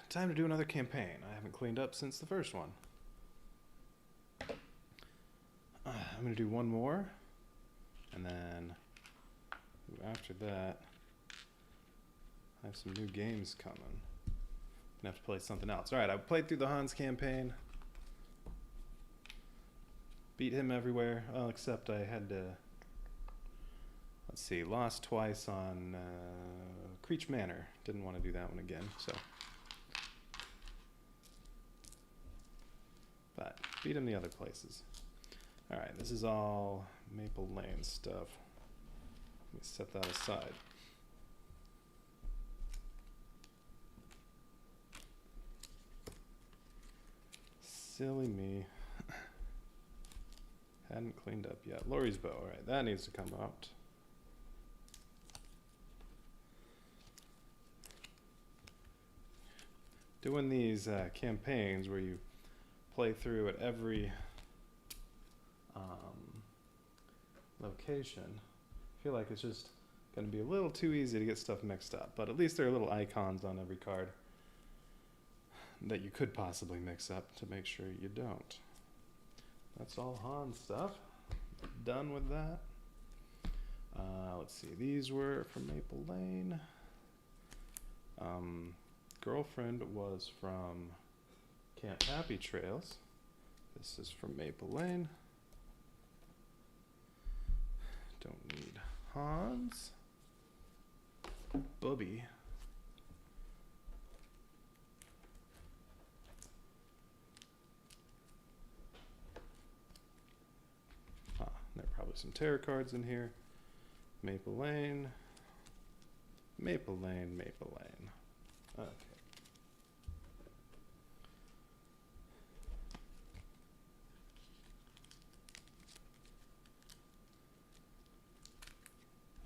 time to do another campaign. I haven't cleaned up since the first one. I'm going to do one more, and then after that, I have some new games coming. I'm going to have to play something else. Alright, I played through the Hans campaign. Beat him everywhere. Well, except I had to... Let's see, lost twice on Creech Manor. Didn't want to do that one again, so... But beat him the other places. Alright, this is all Maple Lane stuff. Let me set that aside. Silly me. Hadn't cleaned up yet. Laurie's bow, alright, that needs to come out. Doing these campaigns where you play through at every location, I feel like it's just going to be a little too easy to get stuff mixed up, but at least there are little icons on every card that you could possibly mix up to make sure you don't. That's all Han stuff. Done with that. Let's see, these were from Maple Lane. Girlfriend was from Camp Happy Trails. This is from Maple Lane. Don't need Hans. Bubby. There are probably some tarot cards in here. Maple Lane. Maple Lane, Maple Lane. Okay.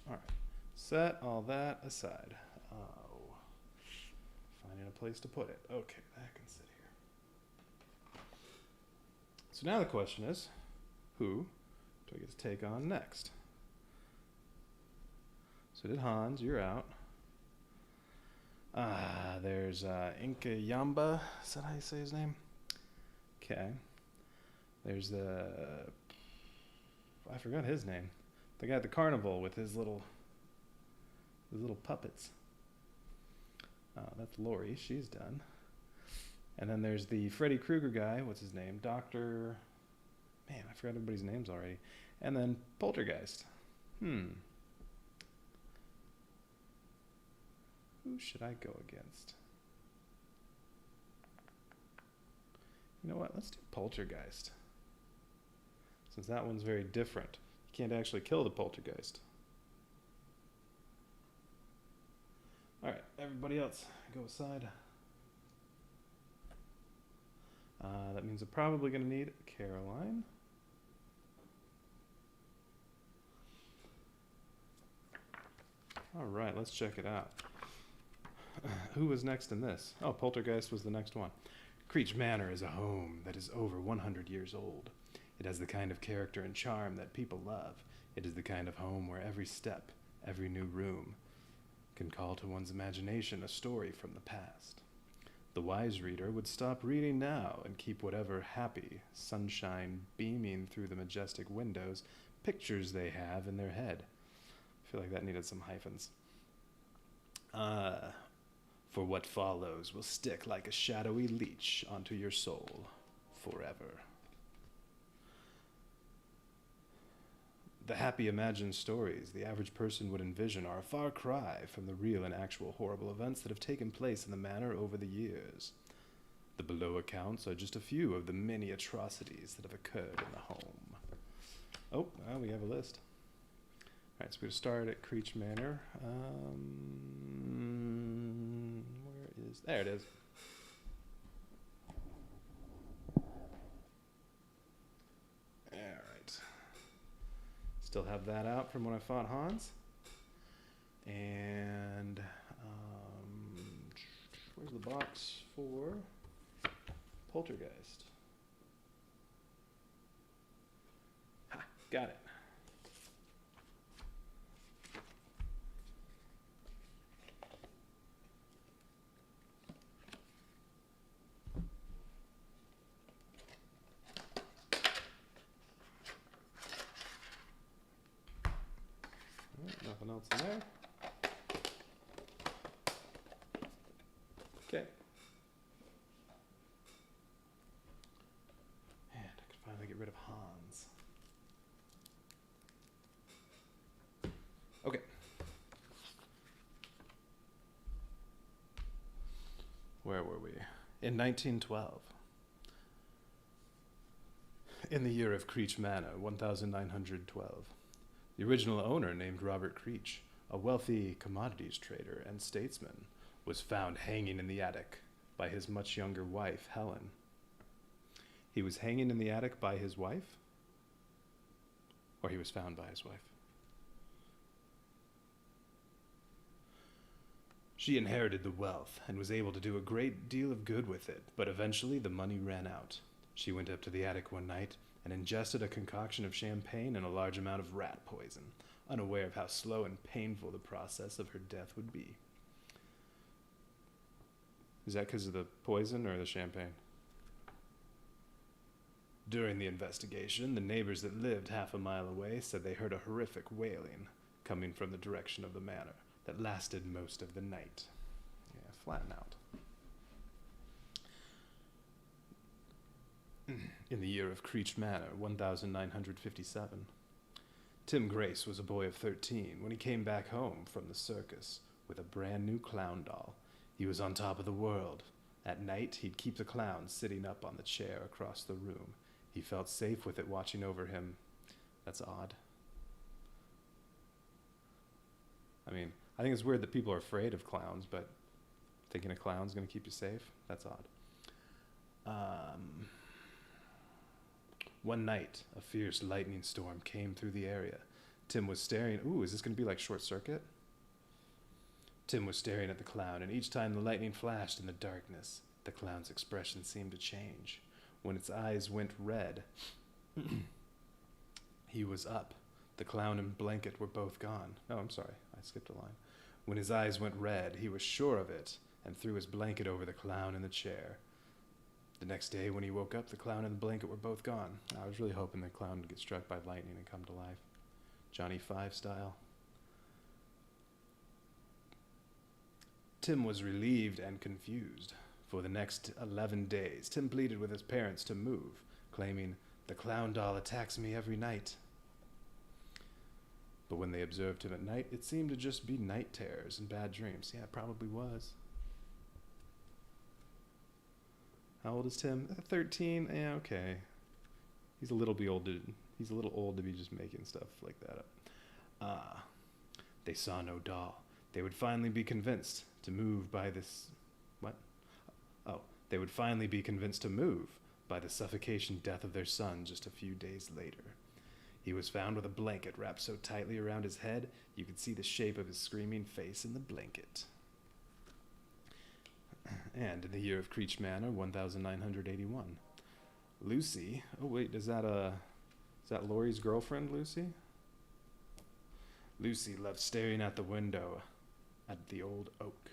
All right. Set all that aside. Oh. Finding a place to put it. Okay, that can sit here. So now the question is, who do I get to take on next? So did Hans, you're out. There's Inca Yamba, is that how you say his name? Okay. There's the, I forgot his name. The guy at the carnival with his little puppets. That's Lori, she's done. And then there's the Freddy Krueger guy, what's his name? Dr. Man, I forgot everybody's names already. And then Poltergeist. Who should I go against? You know what? Let's do Poltergeist. Since that one's very different. You can't actually kill the Poltergeist. Alright, everybody else, go aside. That means I'm probably going to need Caroline. Alright, let's check it out. Who was next in this? Oh, Poltergeist was the next one. Creech Manor is a home that is over 100 years old. It has the kind of character and charm that people love. It is the kind of home where every step, every new room, can call to one's imagination a story from the past. The wise reader would stop reading now and keep whatever happy sunshine beaming through the majestic windows pictures they have in their head. I feel like that needed some hyphens. For what follows will stick like a shadowy leech onto your soul forever. The happy imagined stories the average person would envision are a far cry from the real and actual horrible events that have taken place in the manor over the years. The below accounts are just a few of the many atrocities that have occurred in the home. Oh, well, we have a list. All right, so we're going to start at Creech Manor. Where is... There it is. All right. Still have that out from when I fought Hans. And where's the box for Poltergeist? Ha, got it. what's in there. Okay. And I could finally get rid of Hans. Okay. Where were we? In 1912. In the year of Creech Manor, 1912. The original owner, named Robert Creech, a wealthy commodities trader and statesman, was found hanging in the attic by his much younger wife, Helen. He was hanging in the attic by his wife? Or he was found by his wife? She inherited the wealth and was able to do a great deal of good with it, but eventually the money ran out. She went up to the attic one night and ingested a concoction of champagne and a large amount of rat poison, unaware of how slow and painful the process of her death would be. Is that because of the poison or the champagne? During the investigation, the neighbors that lived half a mile away said they heard a horrific wailing coming from the direction of the manor that lasted most of the night. Yeah, flatten out. In the year of Creech Manor, 1957. Tim Grace was a boy of 13 when he came back home from the circus with a brand new clown doll. He was on top of the world. At night, he'd keep the clown sitting up on the chair across the room. He felt safe with it watching over him. That's odd. I mean, I think it's weird that people are afraid of clowns, but thinking a clown's going to keep you safe, that's odd. One night, a fierce lightning storm came through the area. Tim was staring. Ooh, is this going to be like Short Circuit? Tim was staring at the clown, and each time the lightning flashed in the darkness, the clown's expression seemed to change. When its eyes went red, he was up. The clown and blanket were both gone. Oh, I'm sorry, I skipped a line. When his eyes went red, he was sure of it, and threw his blanket over the clown in the chair. The next day, when he woke up, the clown and the blanket were both gone. I was really hoping the clown would get struck by lightning and come to life. Johnny Five style. Tim was relieved and confused. For the next 11 days, Tim pleaded with his parents to move, claiming, "The clown doll attacks me every night." But when they observed him at night, it seemed to just be night terrors and bad dreams. Yeah, it probably was. How old is Tim? 13? Yeah, okay. He's a little old to be just making stuff like that up. They saw no doll. They would finally be convinced to move by this... What? Oh, they would finally be convinced to move by the suffocation death of their son just a few days later. He was found with a blanket wrapped so tightly around his head, you could see the shape of his screaming face in the blanket. And in the year of Creech Manor, 1981. Lucy, oh wait, is that Laurie's girlfriend, Lucy? Lucy loved staring at the window at the old oak.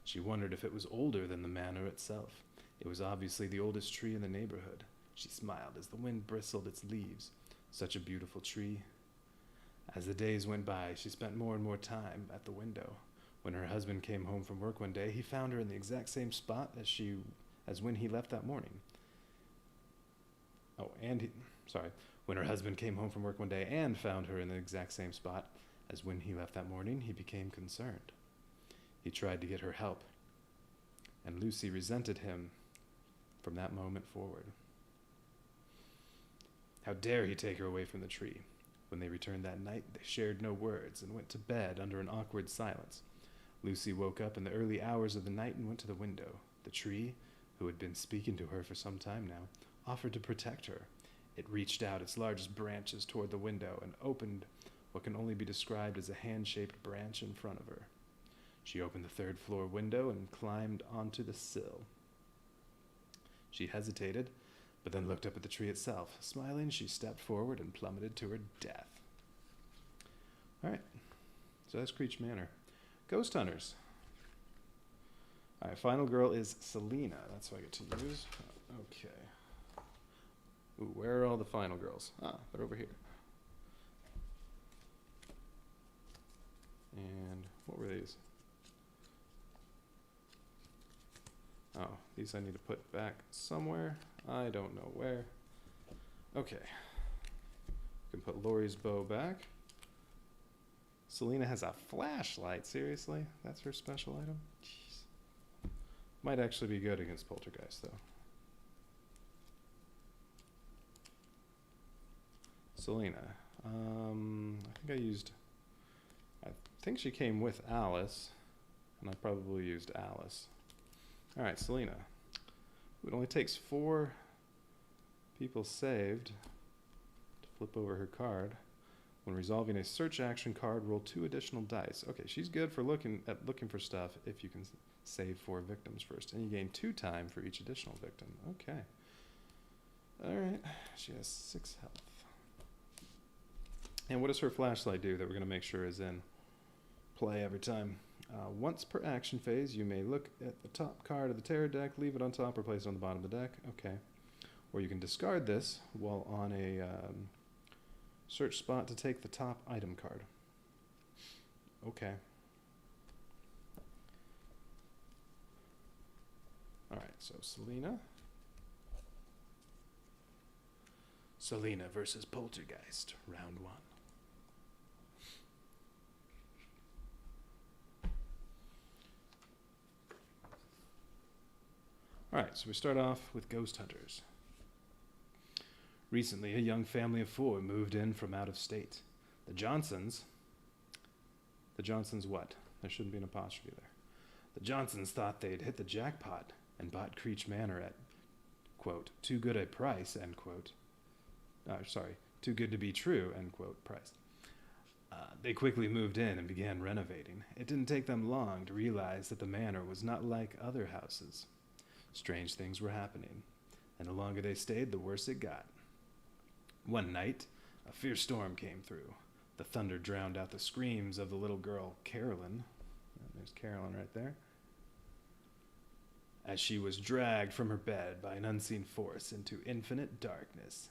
She wondered if it was older than the manor itself. It was obviously the oldest tree in the neighborhood. She smiled as the wind bristled its leaves. Such a beautiful tree. As the days went by, she spent more and more time at the window. When her husband came home from work one day, he found her in the exact same spot as when he left that morning. When her husband came home from work one day and found her in the exact same spot as when he left that morning, he became concerned. He tried to get her help, and Lucy resented him from that moment forward. How dare he take her away from the tree? When they returned that night, they shared no words and went to bed under an awkward silence. Lucy woke up in the early hours of the night and went to the window. The tree, who had been speaking to her for some time now, offered to protect her. It reached out its largest branches toward the window and opened what can only be described as a hand-shaped branch in front of her. She opened the third-floor window and climbed onto the sill. She hesitated, but then looked up at the tree itself. Smiling, she stepped forward and plummeted to her death. All right, so that's Creech Manor. Ghost Hunters. All right, final girl is Selena. That's what I get to use. Okay. Ooh, where are all the final girls? Ah, they're over here. And what were these? Oh, these I need to put back somewhere. I don't know where. Okay. We can put Lori's bow back. Selena has a flashlight. Seriously? That's her special item? Jeez. Might actually be good against Poltergeist, though. Selena. I think she came with Alice, and I probably used Alice. All right, Selena. It only takes 4 people saved to flip over her card. When resolving a search action card, roll 2 additional dice. Okay, she's good for looking for stuff if you can save 4 victims first, and you gain 2 time for each additional victim. Okay. All right. She has 6 health. And what does her flashlight do that we're going to make sure is in play every time? Once per action phase, you may look at the top card of the terror deck, leave it on top, or place it on the bottom of the deck. Okay. Or you can discard this while on a search spot to take the top item card. Okay. All right, so Selena. Selena versus Poltergeist, round 1. All right, so we start off with Ghost Hunters. Recently, a young family of 4 moved in from out of state. The Johnsons what? There shouldn't be an apostrophe there. The Johnsons thought they'd hit the jackpot and bought Creech Manor at, quote, too good a price, end quote. Too good to be true, end quote, price. They quickly moved in and began renovating. It didn't take them long to realize that the manor was not like other houses. Strange things were happening, and the longer they stayed, the worse it got. One night, a fierce storm came through. The thunder drowned out the screams of the little girl, Carolyn. There's Carolyn right there. As she was dragged from her bed by an unseen force into infinite darkness.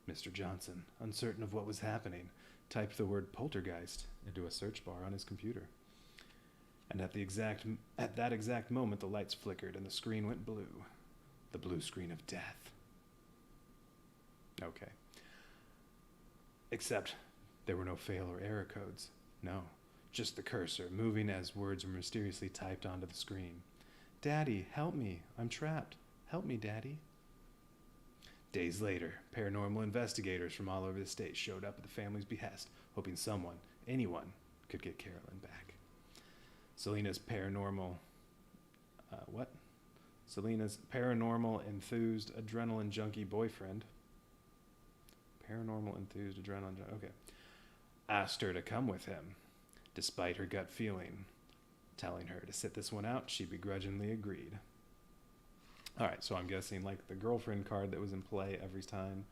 Mr. Johnson, uncertain of what was happening, typed the word poltergeist into a search bar on his computer. And at that exact moment, the lights flickered and the screen went blue. The blue screen of death. Okay. Except there were no fail or error codes. No, just the cursor moving as words were mysteriously typed onto the screen. Daddy, help me. I'm trapped. Help me, Daddy. Days later, paranormal investigators from all over the state showed up at the family's behest, hoping someone, anyone, could get Carolyn back. Selena's paranormal enthused adrenaline junkie boyfriend. Okay. Asked her to come with him, despite her gut feeling. Telling her to sit this one out, she begrudgingly agreed. All right, so I'm guessing like the girlfriend card that was in play every time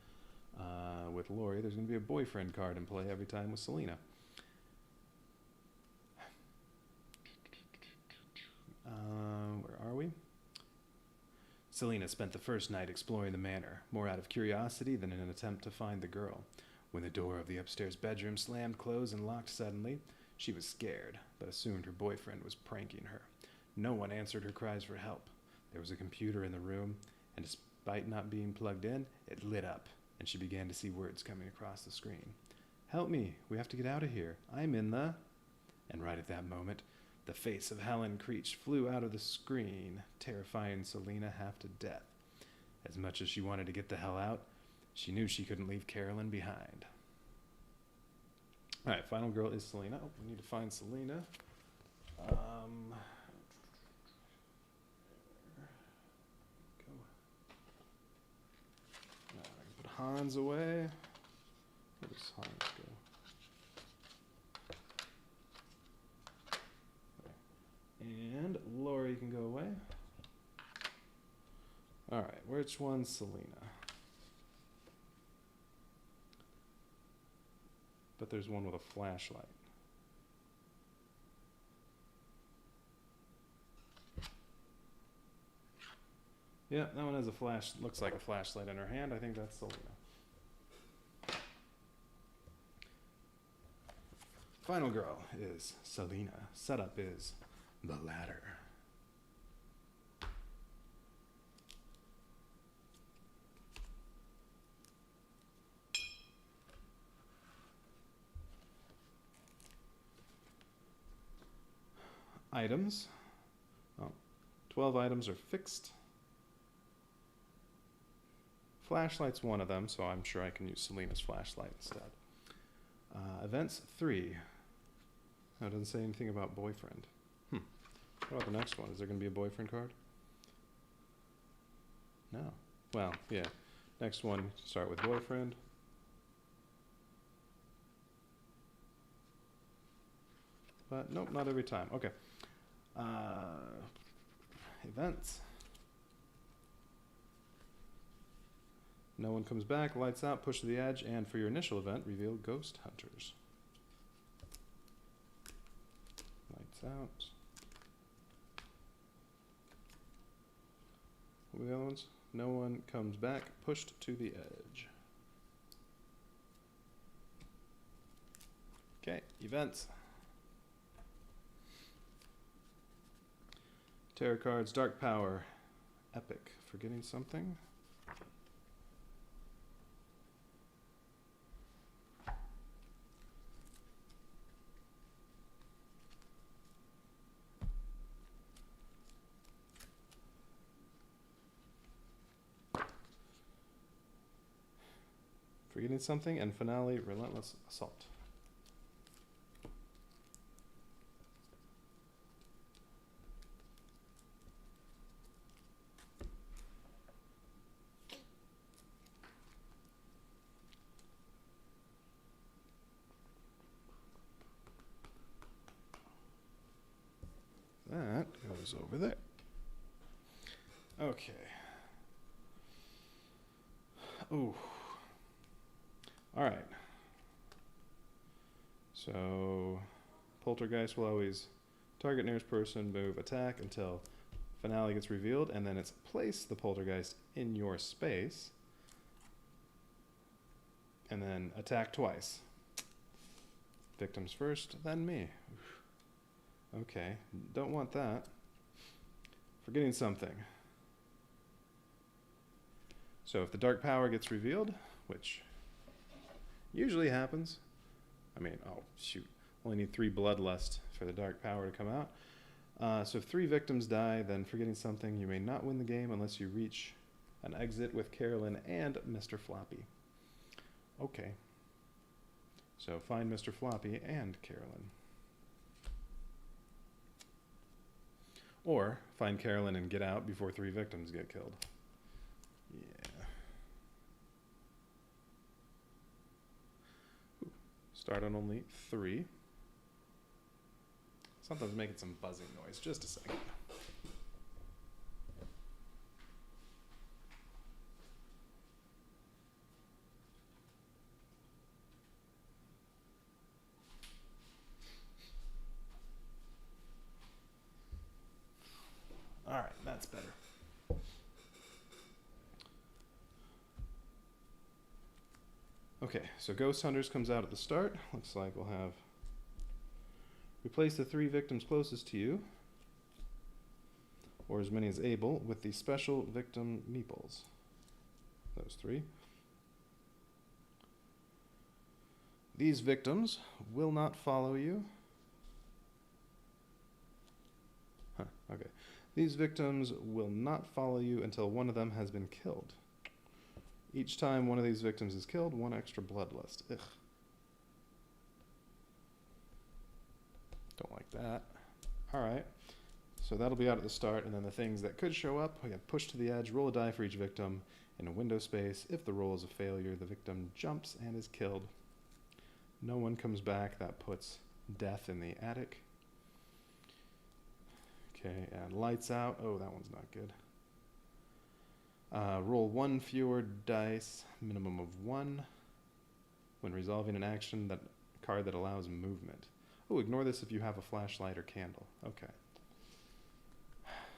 with Lori, there's going to be a boyfriend card in play every time with Selena. Where are we? Selena spent the first night exploring the manor, more out of curiosity than in an attempt to find the girl. When the door of the upstairs bedroom slammed closed and locked suddenly, she was scared, but assumed her boyfriend was pranking her. No one answered her cries for help. There was a computer in the room, and despite not being plugged in, it lit up, and she began to see words coming across the screen. Help me, we have to get out of here. I'm in the... And right at that moment, the face of Helen Creech flew out of the screen, terrifying Selena half to death. As much as she wanted to get the hell out, she knew she couldn't leave Carolyn behind. All right, final girl is Selena. Oh, we need to find Selena. Go. I can put Hans away. Where does Hans go? And Lori can go away. All right, which one's Selena? But there's one with a flashlight. Yeah, that one has a looks like a flashlight in her hand. I think that's Selena. Final girl is Selena. Setup is the ladder. Items. Oh, 12 items are fixed. Flashlight's one of them, so I'm sure I can use Selena's flashlight instead. Events 3. Oh, it doesn't say anything about boyfriend. What about the next one? Is there going to be a boyfriend card? No. Well, yeah. Next one, start with boyfriend. But nope, not every time. Okay. Events. No one comes back, lights out, push to the edge, and for your initial event, reveal ghost hunters. Lights out. What were the other ones? No one comes back, pushed to the edge. Okay, events. Tarot cards, Dark Power, Epic. Forgetting something? Forgetting something, and finale, Relentless Assault. That goes over there. Okay. Ooh. All right. So, Poltergeist will always target nearest person, move, attack until finale gets revealed, and then it's place the Poltergeist in your space, and then attack twice. Victims first, then me. Okay, don't want that. Forgetting something. So if the Dark Power gets revealed, which usually happens, I mean, oh shoot, only need 3 Bloodlust for the Dark Power to come out. So if 3 victims die, then forgetting something, you may not win the game unless you reach an exit with Carolyn and Mr. Floppy. Okay. So find Mr. Floppy and Carolyn. Or find Carolyn and get out before 3 victims get killed. Yeah. Ooh. Start on only 3. Something's making some buzzing noise. Just a second. All right, that's better. Okay, so Ghost Hunters comes out at the start. Looks like we'll have replace the 3 victims closest to you, or as many as able, with the special victim meeples. Those 3. These victims will not follow you. Huh, okay. These victims will not follow you until one of them has been killed. Each time one of these victims is killed, 1 extra bloodlust. Ugh. Don't like that. Alright. So that'll be out at the start, and then the things that could show up, we have push to the edge, roll a die for each victim in a window space. If the roll is a failure, the victim jumps and is killed. No one comes back. That puts death in the attic. Okay, and lights out. Oh, that one's not good. Roll 1 fewer dice, minimum of 1, when resolving an action card that allows movement. Oh, ignore this if you have a flashlight or candle. Okay.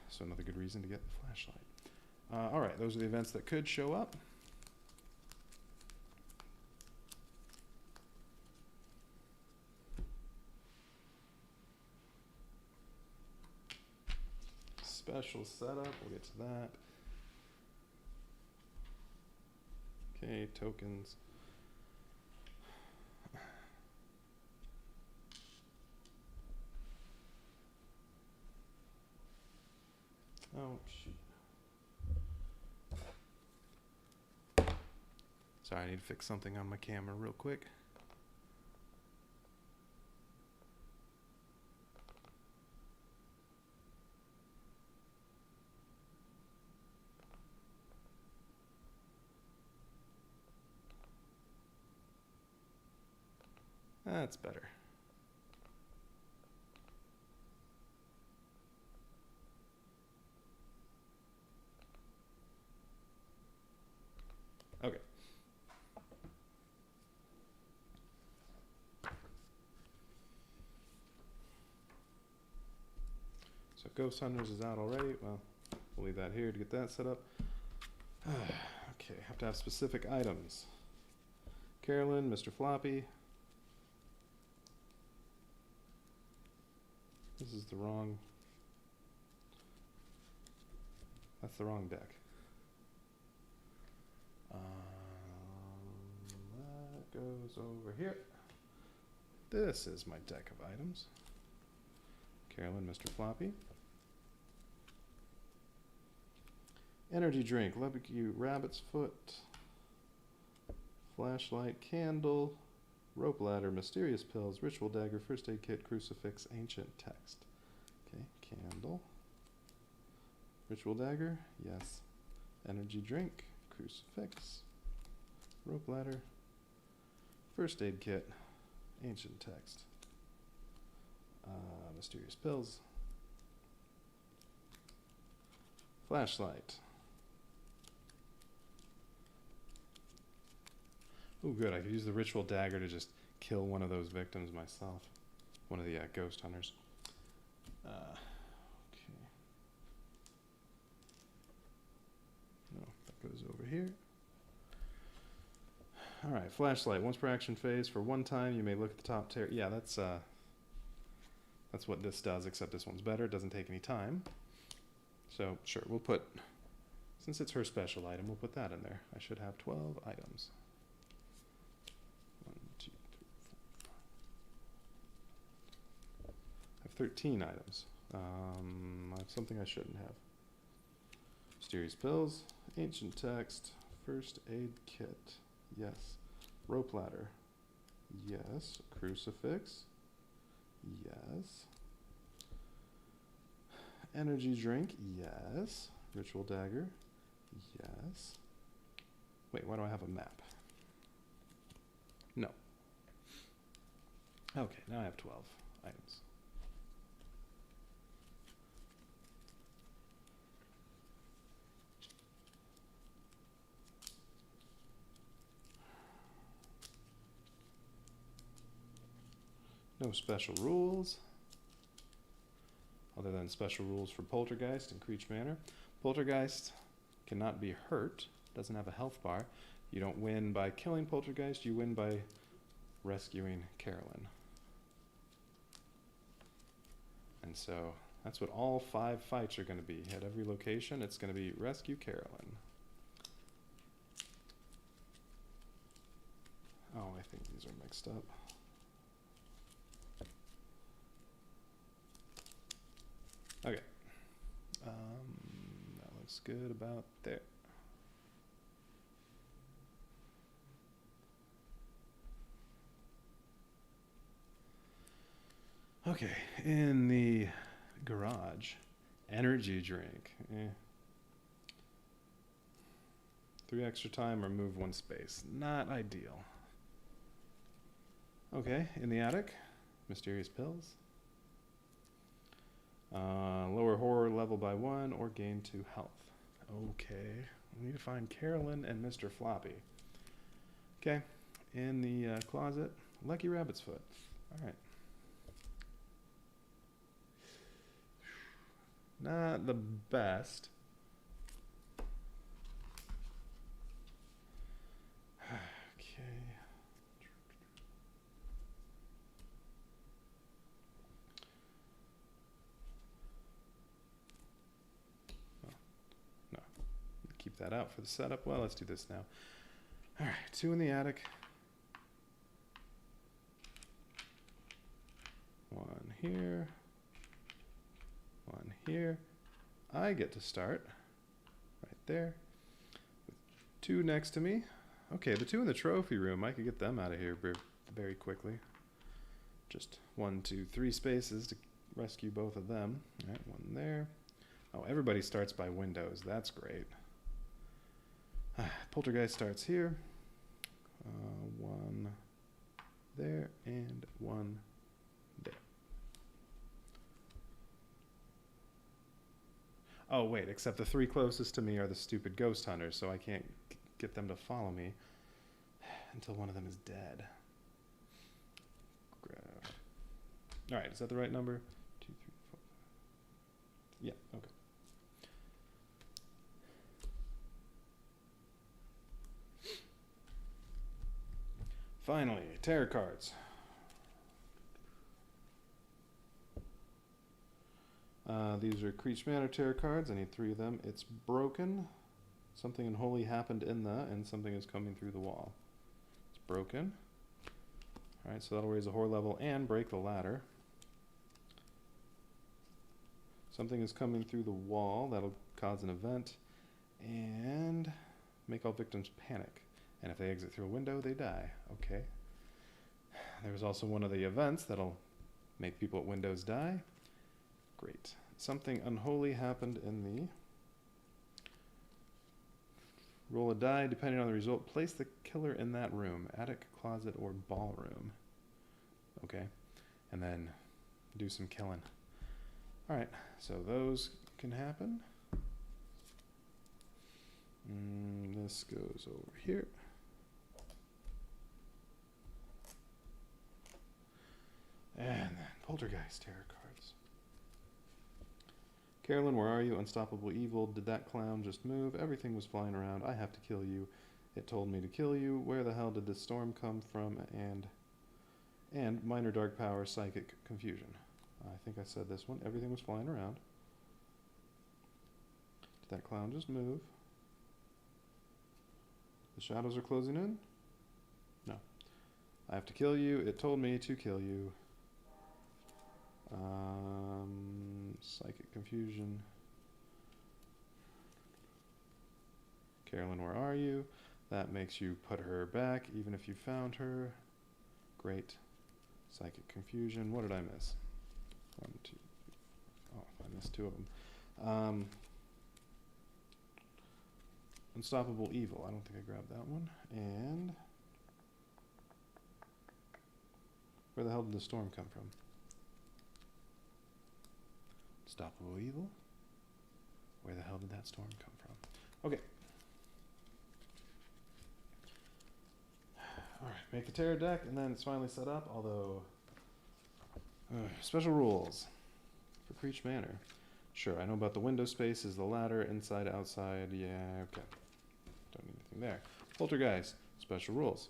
So another good reason to get the flashlight. All right, those are the events that could show up. special setup. We'll get to that. Okay, tokens. Oh, shoot. Sorry, I need to fix something on my camera real quick. That's better. Okay. So Ghost Hunters is out already. Well, we'll leave that here to get that set up. Okay, have to have specific items. Carolyn, Mr. Floppy. This is the wrong... That's the wrong deck. That goes over here. This is my deck of items. Carolyn, Mr. Floppy. Energy drink, Lebegue Rabbit's Foot. Flashlight, candle, rope ladder, mysterious pills, ritual dagger, first aid kit, crucifix, ancient text. Okay, candle. Ritual dagger, yes. Energy drink, crucifix, rope ladder, first aid kit, ancient text. Mysterious pills. Flashlight. Oh, good. I could use the ritual dagger to just kill one of those victims myself. One of the ghost hunters. Okay. No, that goes over here. All right, flashlight. Once per action phase, for one time, you may look at the top tier. Yeah, that's what this does, except this one's better. It doesn't take any time. So, sure, we'll put, since it's her special item, we'll put that in there. I should have 12 items. 1, 2, 3, 4. I have 13 items. I have something I shouldn't have. Mysterious pills, ancient text, first aid kit, yes. Rope ladder, yes. Crucifix, yes. Energy drink, yes. Ritual dagger, yes. Wait, why do I have a map? No. Okay, now I have 12 items. No special rules, other than special rules for Poltergeist and Creech Manor. Poltergeist cannot be hurt, doesn't have a health bar. You don't win by killing Poltergeist, you win by rescuing Carolyn. And so that's what all 5 fights are going to be. At every location, it's going to be rescue Carolyn. Oh, I think these are mixed up. Okay, that looks good about there. Okay, in the garage, energy drink. 3 extra time or move 1 space. Not ideal. Okay, in the attic, mysterious pills. Lower horror level by 1 or gain 2 health. Okay, we need to find Carolyn and Mr. Floppy. Okay, in the closet, Lucky Rabbit's Foot. All right. Not the best. Keep that out for the setup. Well, let's do this now. All right, 2 in the attic. 1 here. 1 here. I get to start right there. 2 next to me. Okay, the 2 in the trophy room, I could get them out of here very quickly. Just 1, 2, 3 spaces to rescue both of them. All right, 1 there. Oh, everybody starts by windows. That's great. Poltergeist starts here. 1 there and 1 there. Oh, wait, except the 3 closest to me are the stupid ghost hunters, so I can't get them to follow me until one of them is dead. All right, is that the right number? 2, 3, 4, 5. Yeah, okay. Finally, tarot cards. These are Creech Manor tarot cards. I need 3 of them. It's broken. Something unholy happened in and something is coming through the wall. It's broken. All right, so that'll raise the horror level and break the ladder. Something is coming through the wall. That'll cause an event and make all victims panic. And if they exit through a window, they die. Okay. There's also one of the events that'll make people at windows die. Great. Something unholy happened in the... Roll a die, depending on the result. Place the killer in that room. Attic, closet, or ballroom. Okay. And then do some killing. Alright, so those can happen. This goes over here. And then Poltergeist tarot cards. Carolyn, where are you? Unstoppable evil. Did that clown just move? Everything was flying around. I have to kill you. It told me to kill you. Where the hell did this storm come from? And minor dark power, psychic confusion. I think I said this one. Everything was flying around. Did that clown just move? The shadows are closing in? No. I have to kill you. It told me to kill you. Psychic confusion. Carolyn, where are you? That makes you put her back, even if you found her. Great. Psychic confusion. What did I miss? 1, 2, 3. Oh, I missed 2 of them. Unstoppable evil. I don't think I grabbed that one. And where the hell did the storm come from? Unstoppable evil. Where the hell did that storm come from? Okay. All right, make the tarot deck, and then it's finally set up. Although special rules for Creech Manor. Sure, I know about the window spaces, the ladder, inside, outside. Yeah, okay. Don't need anything there. Poltergeist, special rules.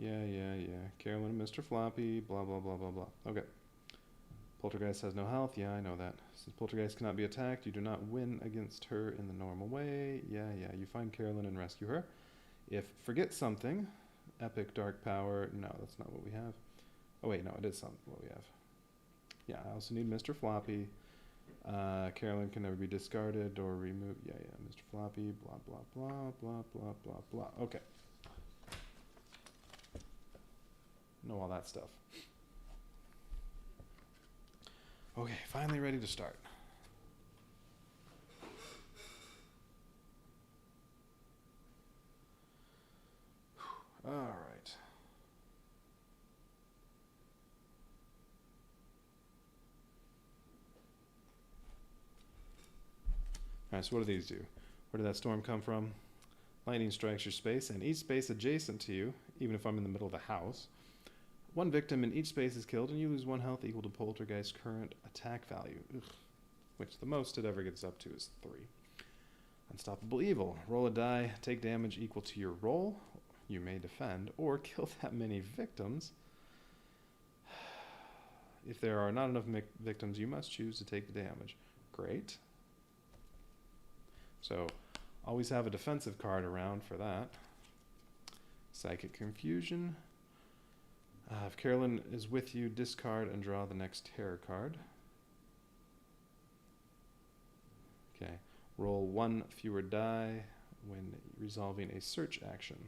Yeah. Carolyn and Mr. Floppy, blah, blah, blah, blah, blah. Okay. Poltergeist has no health. Yeah, I know that. Since Poltergeist cannot be attacked, you do not win against her in the normal way. Yeah. You find Carolyn and rescue her. If forget something, epic dark power. No, that's not what we have. Oh, wait, no, it is something what we have. Yeah, I also need Mr. Floppy. Carolyn can never be discarded or removed. Yeah, Mr. Floppy, blah, blah, blah, blah, blah, blah, blah. Okay. Know all that stuff. Okay, finally ready to start. All right. All right, so what do these do? Where did that storm come from? Lightning strikes your space, and each space adjacent to you, even if I'm in the middle of the house. One victim in each space is killed, and you lose 1 health equal to Poltergeist's current attack value. Ugh. Which the most it ever gets up to is 3. Unstoppable evil. Roll a die, take damage equal to your roll. You may defend, or kill that many victims. If there are not enough victims, you must choose to take the damage. Great. So, always have a defensive card around for that. Psychic Confusion. If Carolyn is with you, discard and draw the next terror card. Okay. Roll 1 fewer die when resolving a search action.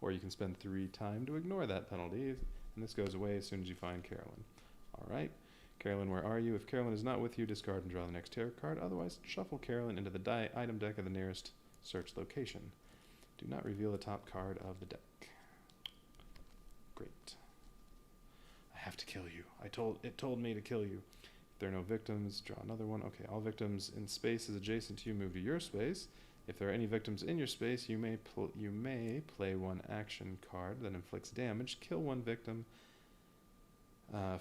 Or you can spend 3 time to ignore that penalty, and this goes away as soon as you find Carolyn. Alright. Carolyn, where are you? If Carolyn is not with you, discard and draw the next terror card. Otherwise, shuffle Carolyn into the item deck of the nearest search location. Do not reveal the top card of the deck. Great. I have to kill you. It told me to kill you. If there are no victims, draw another one. Okay, all victims in spaces adjacent to you move to your space. If there are any victims in your space, you may play 1 action card that inflicts damage. Kill 1 victim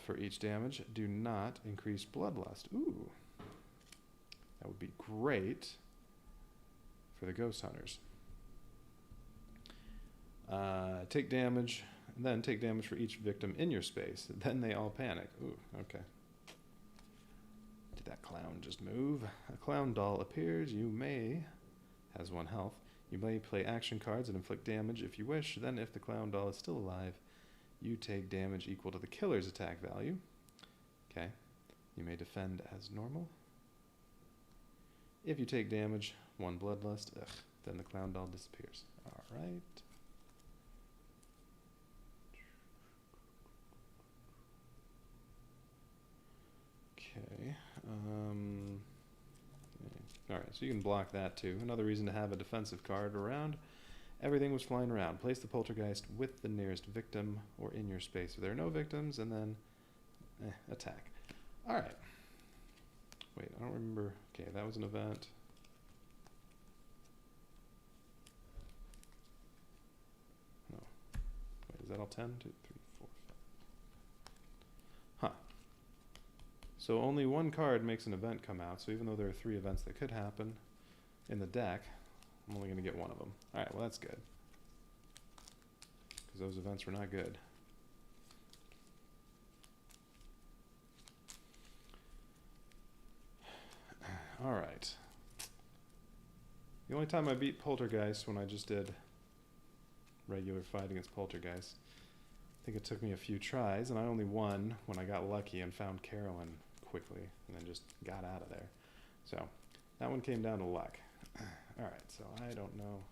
for each damage. Do not increase bloodlust. Ooh. That would be great for the ghost hunters. Take damage, and then take damage for each victim in your space. Then they all panic. Ooh, okay. Did that clown just move? A clown doll appears. Has 1 health. You may play action cards and inflict damage if you wish. Then, if the clown doll is still alive, you take damage equal to the killer's attack value. Okay. You may defend as normal. If you take damage, 1 bloodlust, then the clown doll disappears. Alright. Okay. Alright, so you can block that too. Another reason to have a defensive card around. Everything was flying around. Place the poltergeist with the nearest victim or in your space. If there are no victims, and then attack. Alright. Wait, I don't remember. Okay, that was an event. No. Wait, is that all 10? 2, 3, 4, 5. Huh. So only 1 card makes an event come out, so even though there are 3 events that could happen in the deck, I'm only going to get 1 of them. Alright, well that's good. Because those events were not good. Alright. The only time I beat Poltergeist when I just did regular fight against Poltergeist, I think it took me a few tries, and I only won when I got lucky and found Carolyn quickly, and then just got out of there. So, that one came down to luck. Alright, so I don't know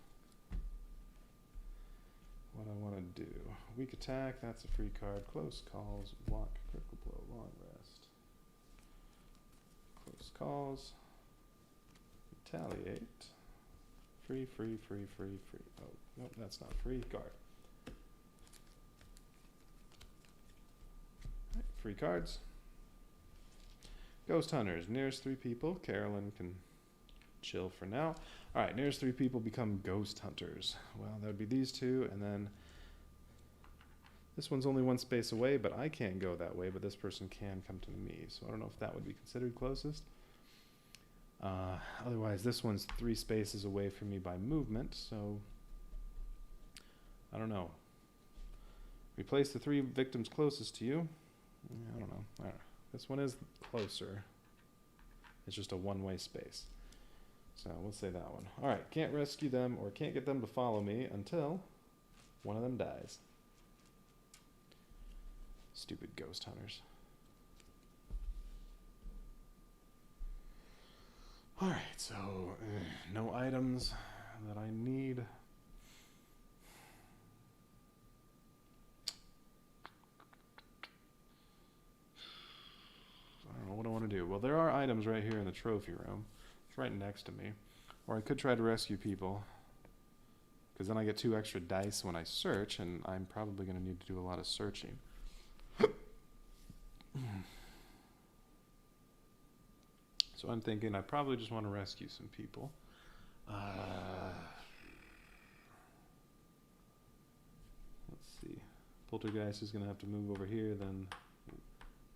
what I want to do. Weak attack, that's a free card. Close calls, block, critical blow, long rest. Close calls. Retaliate. Free. Oh, nope, that's not free. Guard. Right, free cards. Ghost hunters. Nearest 3 people. Carolyn can chill for now. Alright, nearest 3 people become ghost hunters. Well, that would be these 2, and then this one's only 1 space away, but I can't go that way, but this person can come to me, so I don't know if that would be considered closest. Otherwise, this one's 3 spaces away from me by movement, so I don't know. Replace the 3 victims closest to you. I don't know. This one is closer. It's just a 1-way space. So we'll say that one. Alright, can't rescue them or can't get them to follow me until one of them dies. Stupid ghost hunters. Alright, so no items that I need. I don't know what I want to do. Well, there are items right here in the trophy room. It's right next to me. Or I could try to rescue people, because then I get 2 extra dice when I search, and I'm probably going to need to do a lot of searching. So I'm thinking I probably just want to rescue some people. Let's see. Poltergeist is going to have to move over here, then,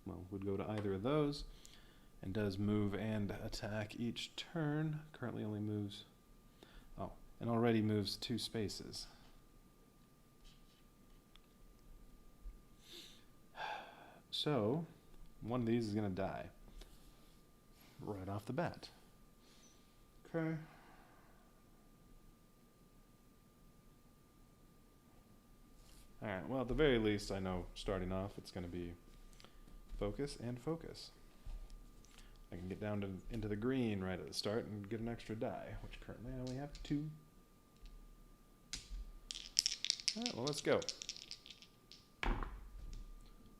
well, would go to either of those. And does move and attack each turn. Currently only moves... Oh, and already moves 2 spaces. So, one of these is going to die. Right off the bat. Okay. Alright, well, at the very least, I know starting off it's going to be focus and focus. I can get down into the green right at the start and get an extra die, which currently I only have 2. Alright, well, let's go. Oh,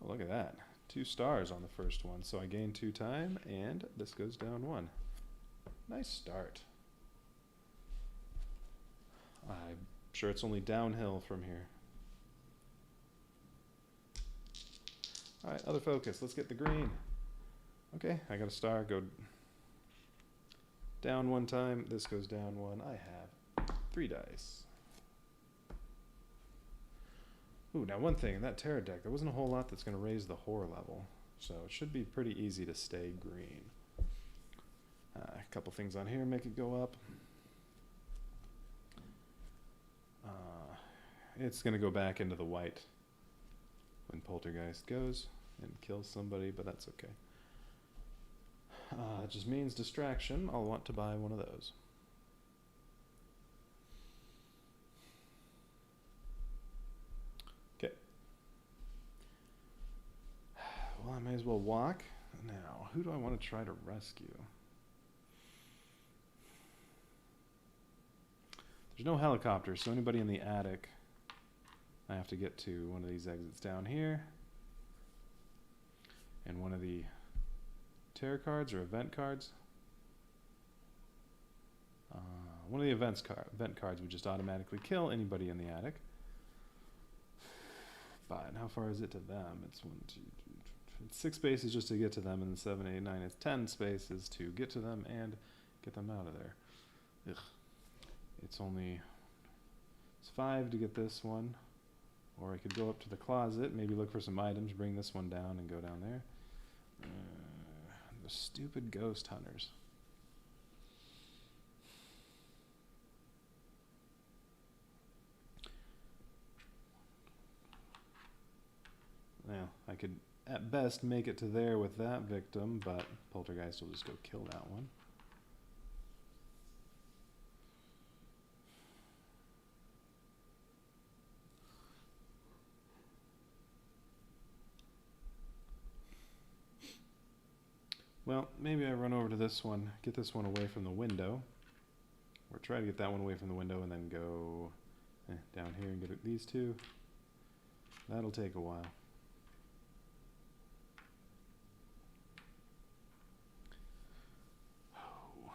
look at that. 2 stars on the first one, so I gain 2 time, and this goes down 1. Nice start. I'm sure it's only downhill from here. Alright, other focus. Let's get the green. Okay, I got a star. Go down 1 time. This goes down 1. I have 3 dice. Ooh, now one thing, in that tarot deck, there wasn't a whole lot that's going to raise the horror level. So it should be pretty easy to stay green. A couple things on here make it go up. It's going to go back into the white when Poltergeist goes and kills somebody, but that's okay. It just means distraction. I'll want to buy one of those. Okay. Well, I may as well walk. Now, who do I want to try to rescue? There's no helicopter, so anybody in the attic, I have to get to one of these exits down here. And one of the tarot cards or event cards. One of the event cards would just automatically kill anybody in the attic. But how far is it to them? It's 1, 2, 3, it's 6 spaces just to get to them, and then 7, 8, 9, it's 10 spaces to get to them and get them out of there. Ugh. It's 5 to get this one. Or I could go up to the closet, maybe look for some items, bring this one down and go down there. The stupid ghost hunters. Well, I could at best make it to there with that victim, but Poltergeist will just go kill that one. Well, maybe I run over to this one, get this one away from the window, or try to get that one away from the window and then go down here and get these 2. That'll take a while. Oh.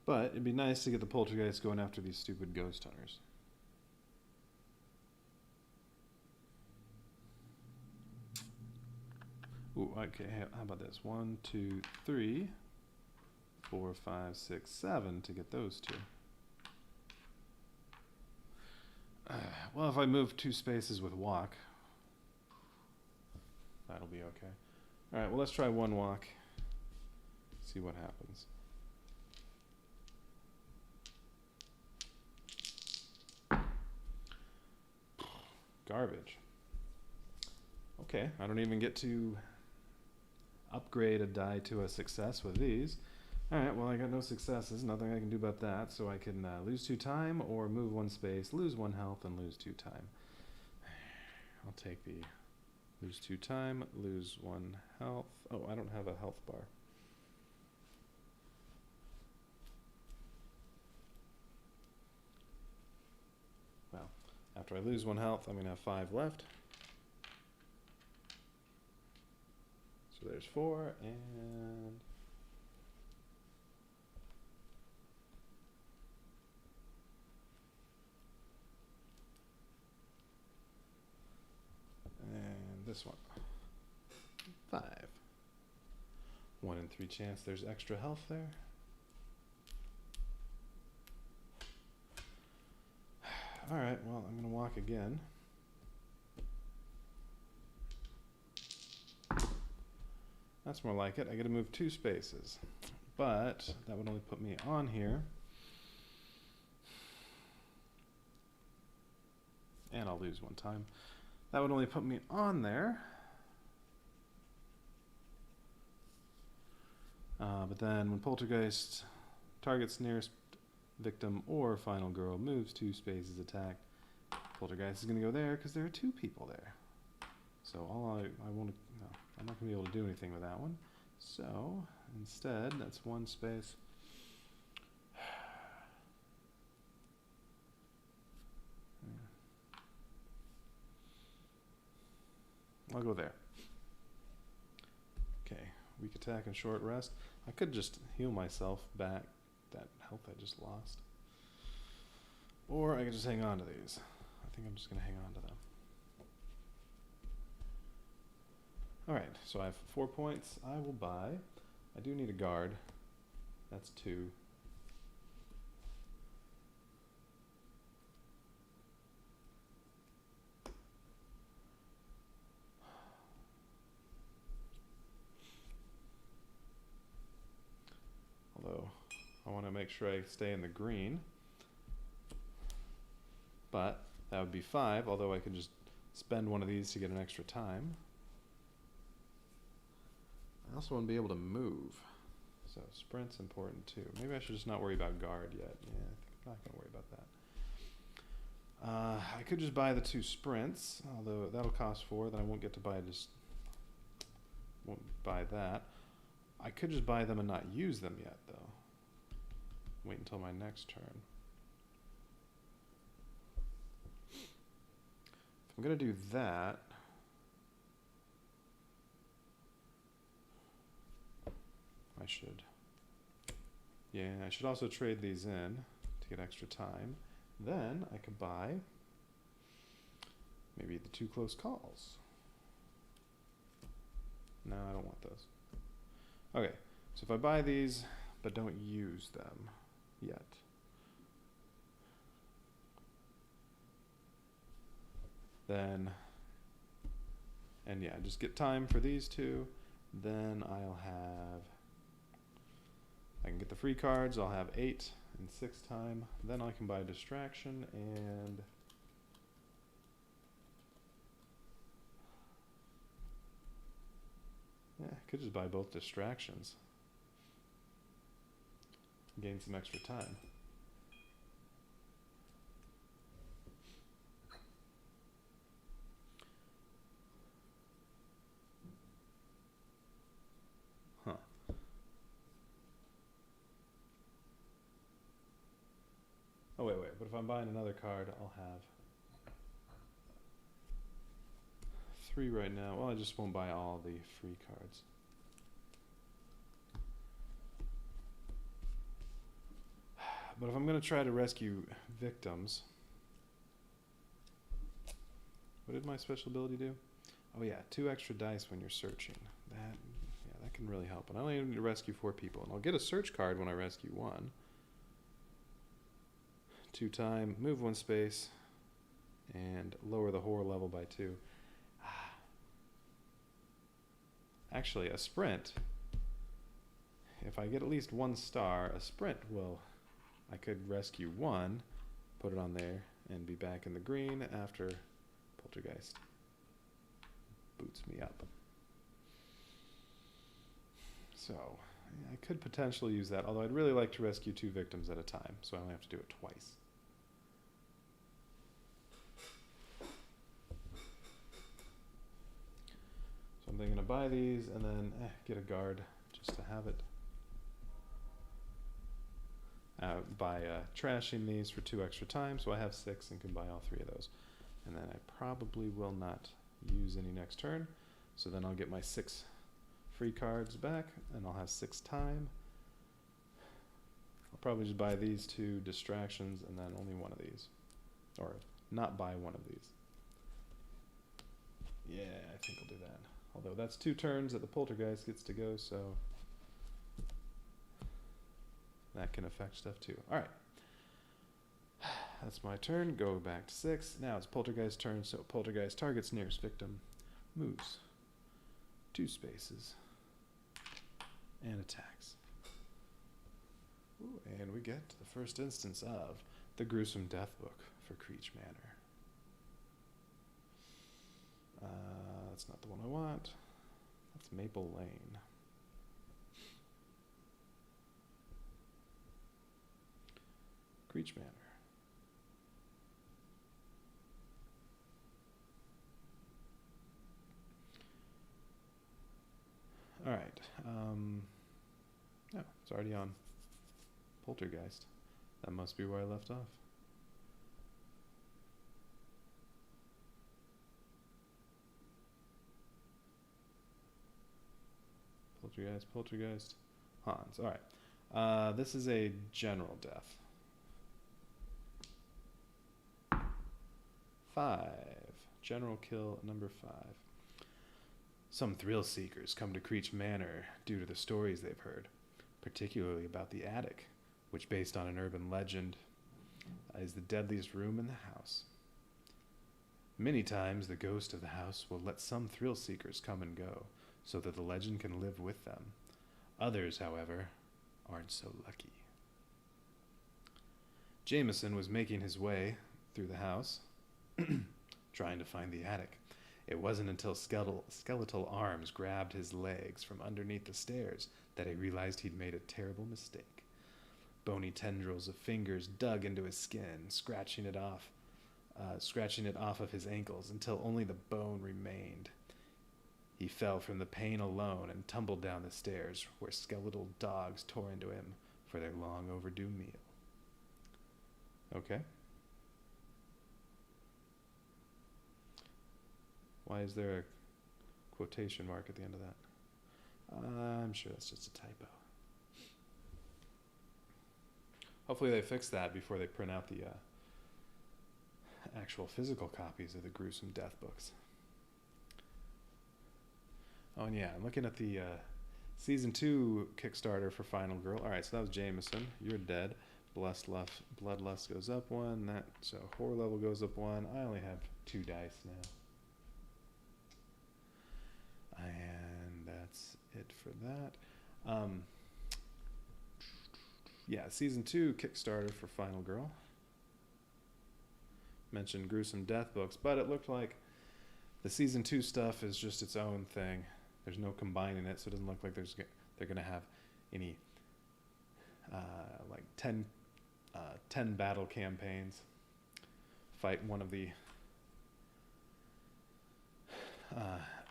But it'd be nice to get the Poltergeist going after these stupid ghost hunters. Ooh, okay, how about this? 1, 2, 3, 4, 5, 6, 7 to get those 2. Well, if I move 2 spaces with walk, that'll be okay. Alright, well, let's try 1 walk. See what happens. Garbage. Okay, I don't even get to upgrade a die to a success with these. Alright, well, I got no successes. Nothing I can do about that. So I can lose 2 time or move 1 space, lose 1 health, and lose 2 time. I'll take the lose 2 time, lose 1 health. Oh, I don't have a health bar. Well, after I lose 1 health, I'm going to have 5 left. So there's 4, and this one. 5. 1 in 3 chance there's extra health there. Alright, well, I'm going to walk again. That's more like it. I got to move 2 spaces. But that would only put me on here. And I'll lose 1 time. That would only put me on there. But then when Poltergeist targets nearest victim or final girl moves 2 spaces attack, Poltergeist is going to go there because there are 2 people there. So I won't, no, I'm not going to be able to do anything with that one. So instead, that's 1 space. I'll go there. Okay, weak attack and short rest. I could just heal myself back that health I just lost. Or I could just hang on to these. I think I'm just going to hang on to them. Alright, so I have 4 points. I will buy. I do need a guard. That's 2. Although, I want to make sure I stay in the green. But that would be 5, although I could just spend one of these to get an extra time. I also want to be able to move. So sprint's important too. Maybe I should just not worry about guard yet. Yeah, I think I'm not going to worry about that. I could just buy the 2 sprints, although that'll cost 4. Then I won't get to buy won't buy that. I could just buy them and not use them yet, though. Wait until my next turn. If I'm going to do that, I should. Yeah, I should also trade these in to get extra time. Then I could buy maybe the 2 close calls. No, I don't want those. Okay, so if I buy these but don't use them yet, then, and yeah, just get time for these 2, then I'll have, I can get the free cards, I'll have 8 and 6 time, then I can buy distraction and yeah, I could just buy both distractions. Gain some extra time. Huh. Oh, wait, but if I'm buying another card, I'll have 3 right now. Well, I just won't buy all the free cards. But if I'm going to try to rescue victims, what did my special ability do? Oh yeah, 2 extra dice when you're searching. That can really help. And I only need to rescue 4 people, and I'll get a search card when I rescue 1. 2 time, move 1 space, and lower the horror level by 2. Actually, a sprint, if I get at least 1 star, a sprint will, I could rescue 1, put it on there, and be back in the green after Poltergeist boots me up. So, yeah, I could potentially use that, although I'd really like to rescue 2 victims at a time, so I only have to do it twice. So I'm thinking to buy these and then get a guard just to have it. By trashing these for 2 extra times, so I have 6 and can buy all 3 of those. And then I probably will not use any next turn, so then I'll get my 6 free cards back, and I'll have 6 time. I'll probably just buy these 2 distractions, and then only 1 of these. Or not buy 1 of these. Yeah, I think I'll do that. Although that's 2 turns that the Poltergeist gets to go, so that can affect stuff too. Alright. That's my turn. Go back to 6. Now it's Poltergeist's turn, so Poltergeist targets nearest victim, moves 2 spaces, and attacks. Ooh, and we get the first instance of the gruesome death book for Creech Manor. That's not the one I want. That's Maple Lane. Creech Manor. All right. Oh, it's already on Poltergeist. That must be where I left off. Poltergeist. Hans. All right. This is a general death. 5. General kill number 5. Some thrill seekers come to Creech Manor due to the stories they've heard, particularly about the attic, which, based on an urban legend, is the deadliest room in the house. Many times, the ghost of the house will let some thrill seekers come and go, so that the legend can live with them. Others, however, aren't so lucky. Jameson was making his way through the house, trying to find the attic. It wasn't until skeletal arms grabbed his legs from underneath the stairs that he realized he'd made a terrible mistake. Bony tendrils of fingers dug into his skin, scratching it off of his ankles until only the bone remained. He fell from the pain alone and tumbled down the stairs, where skeletal dogs tore into him for their long overdue meal. Okay. Why is there a quotation mark at the end of that? I'm sure that's just a typo. Hopefully they fix that before they print out the actual physical copies of the gruesome death books. Oh, and yeah, I'm looking at the Season 2 Kickstarter for Final Girl. All right, so that was Jameson. You're dead. Bloodlust goes up 1. So horror level goes up 1. I only have 2 dice now. And that's it for that. Yeah, Season 2 Kickstarter for Final Girl. Mentioned gruesome death books, but it looked like the Season 2 stuff is just its own thing. There's no combining it, so it doesn't look like they're going to have any like 10 battle campaigns. Fight one of the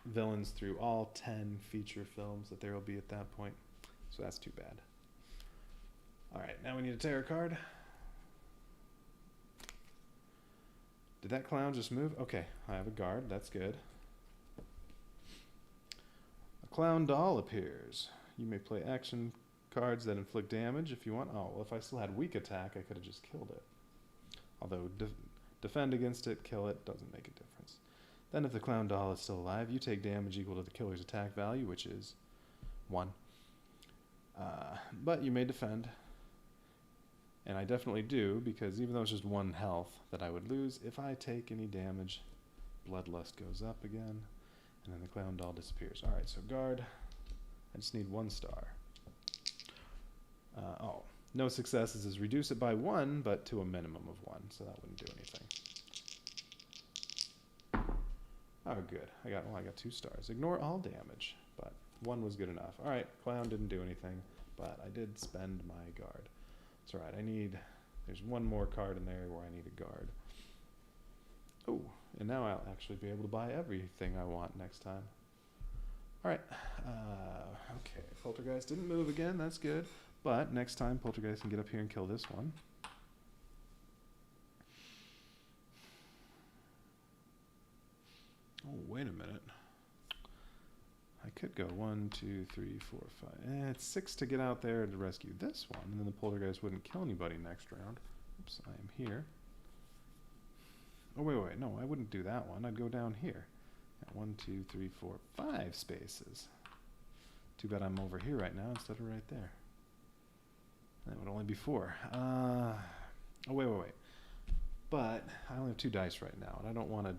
villains through all 10 feature films that there will be at that point. So that's too bad. All right, now we need a tarot card. Did that clown just move? Okay, I have a guard. That's good. A clown doll appears. You may play action cards that inflict damage if you want. Oh, well, if I still had weak attack, I could have just killed it. Although defend against it, kill it, doesn't make a difference. Then if the clown doll is still alive, you take damage equal to the killer's attack value, which is 1. But you may defend. And I definitely do, because even though it's just 1 health that I would lose, if I take any damage, bloodlust goes up again, and then the clown doll disappears. All right, so guard. I just need 1 star. No successes is reduce it by 1, but to a minimum of 1, so that wouldn't do anything. Oh, good. I got 2 stars. Ignore all damage, but 1 was good enough. All right, clown didn't do anything, but I did spend my guard. That's all right. There's 1 more card in there where I need a guard. Oh, and now I'll actually be able to buy everything I want next time. All right. Okay, Poltergeist didn't move again. That's good. But next time, Poltergeist can get up here and kill this one. Oh, wait a minute. I could go 1, 2, 3, 4, 5. It's 6 to get out there to rescue this one, and then the Poltergeist wouldn't kill anybody next round. Oops, I am here. Oh, wait. No, I wouldn't do that one. I'd go down here. 1, 2, 3, 4, 5 spaces. Too bad I'm over here right now instead of right there. That would only be 4. Oh, wait. But I only have 2 dice right now, and I don't want to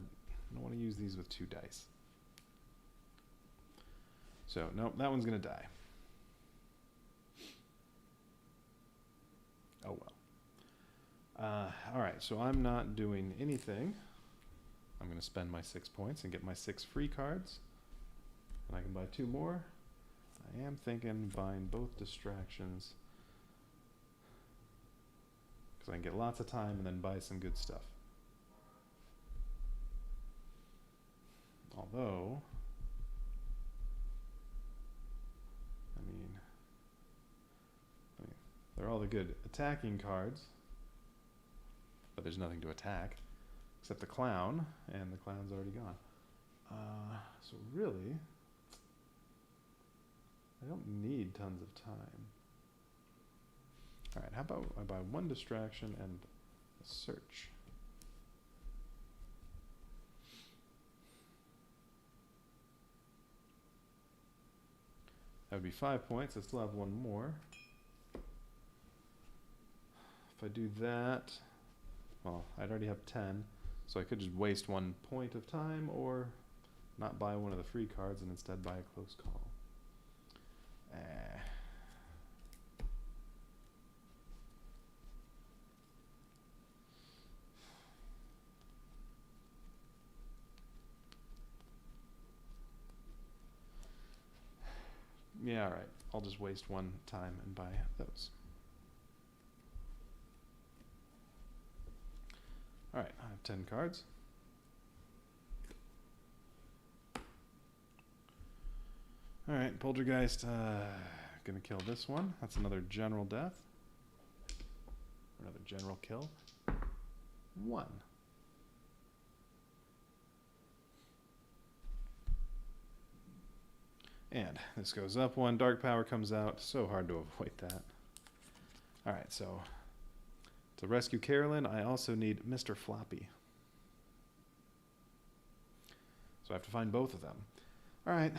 use these with 2 dice. So, nope, that one's going to die. Oh, well. All right, so I'm not doing anything. I'm going to spend my 6 points and get my 6 free cards. And I can buy 2 more. I am thinking buying both distractions, because I can get lots of time and then buy some good stuff. Although, I mean, they're all the good attacking cards, but there's nothing to attack except the clown, and the clown's already gone. So really, I don't need tons of time. All right, how about I buy 1 distraction and a search? That would be 5 points. I still have 1 more. If I do that, well, I'd already have 10, so I could just waste 1 point of time, or not buy one of the free cards and instead buy a close call. Yeah, all right. I'll just waste 1 time and buy those. All right, I have 10 cards. All right, Poltergeist, gonna kill this one. That's another general death. Another general kill. 1. And this goes up 1. Dark power comes out. So hard to avoid that. All right, so to rescue Carolyn, I also need Mr. Floppy. So I have to find both of them. All right,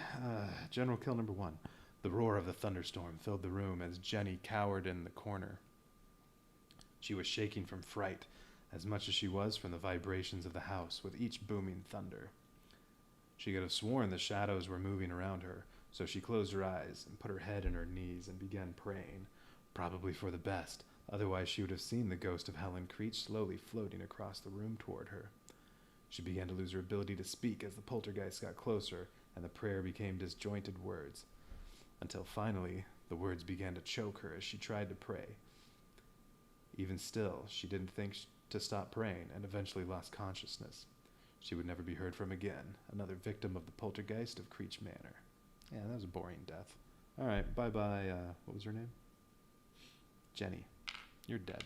general kill number 1. The roar of the thunderstorm filled the room as Jenny cowered in the corner. She was shaking from fright, as much as she was from the vibrations of the house with each booming thunder. She could have sworn the shadows were moving around her, so she closed her eyes and put her head in her knees and began praying, probably for the best, otherwise she would have seen the ghost of Helen Creech slowly floating across the room toward her. She began to lose her ability to speak as the poltergeist got closer, and the prayer became disjointed words, until finally the words began to choke her as she tried to pray. Even still, she didn't think to stop praying and eventually lost consciousness. She would never be heard from again, another victim of the poltergeist of Creech Manor. Yeah, that was a boring death. All right, bye-bye, what was her name? Jenny. You're dead.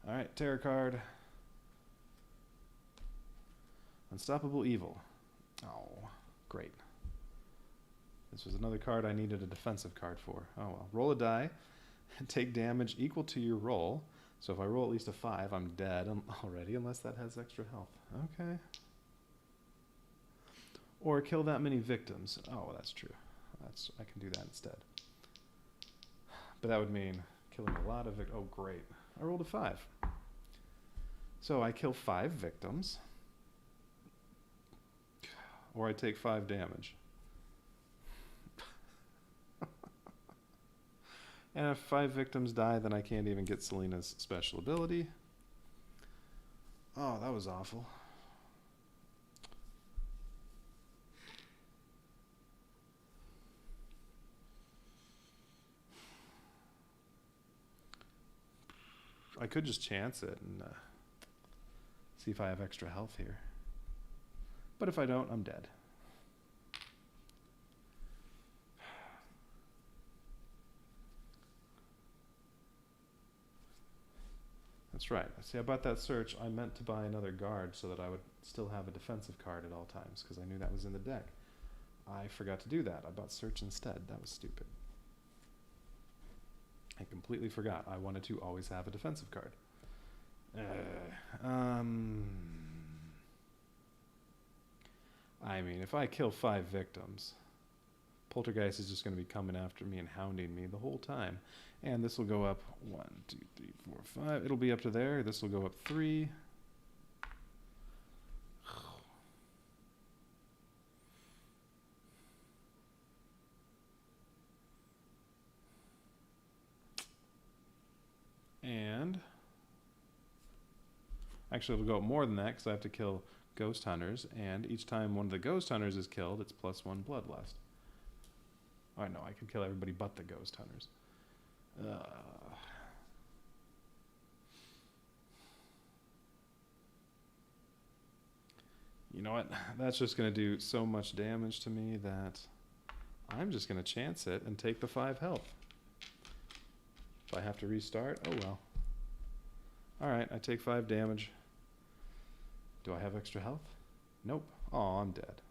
All right, tarot card. Unstoppable Evil. Oh, great. This was another card I needed a defensive card for. Oh well. Roll a die and take damage equal to your roll. So if I roll at least a 5, I'm dead already, unless that has extra health. Okay. Or kill that many victims. Oh, well, that's true. I can do that instead. But that would mean killing a lot of victims. Oh, great. I rolled a 5. So I kill 5 victims. Or I take 5 damage. And if 5 victims die, then I can't even get Selena's special ability. Oh, that was awful. I could just chance it and see if I have extra health here. But if I don't, I'm dead. That's right. See, about that search, I meant to buy another guard so that I would still have a defensive card at all times, because I knew that was in the deck. I forgot to do that. I bought search instead. That was stupid. I completely forgot. I wanted to always have a defensive card. I mean, if I kill 5 victims, Poltergeist is just going to be coming after me and hounding me the whole time. And this will go up 1, 2, 3, 4, 5. It'll be up to there. This will go up 3. Actually, it'll go up more than that because I have to kill ghost hunters, and each time one of the ghost hunters is killed, it's +1 bloodlust. Oh, I know, I could kill everybody but the ghost hunters. You know what? That's just going to do so much damage to me that I'm just going to chance it and take the 5 health. If I have to restart, oh well. Alright, I take 5 damage. Do I have extra health? Nope. Oh, I'm dead.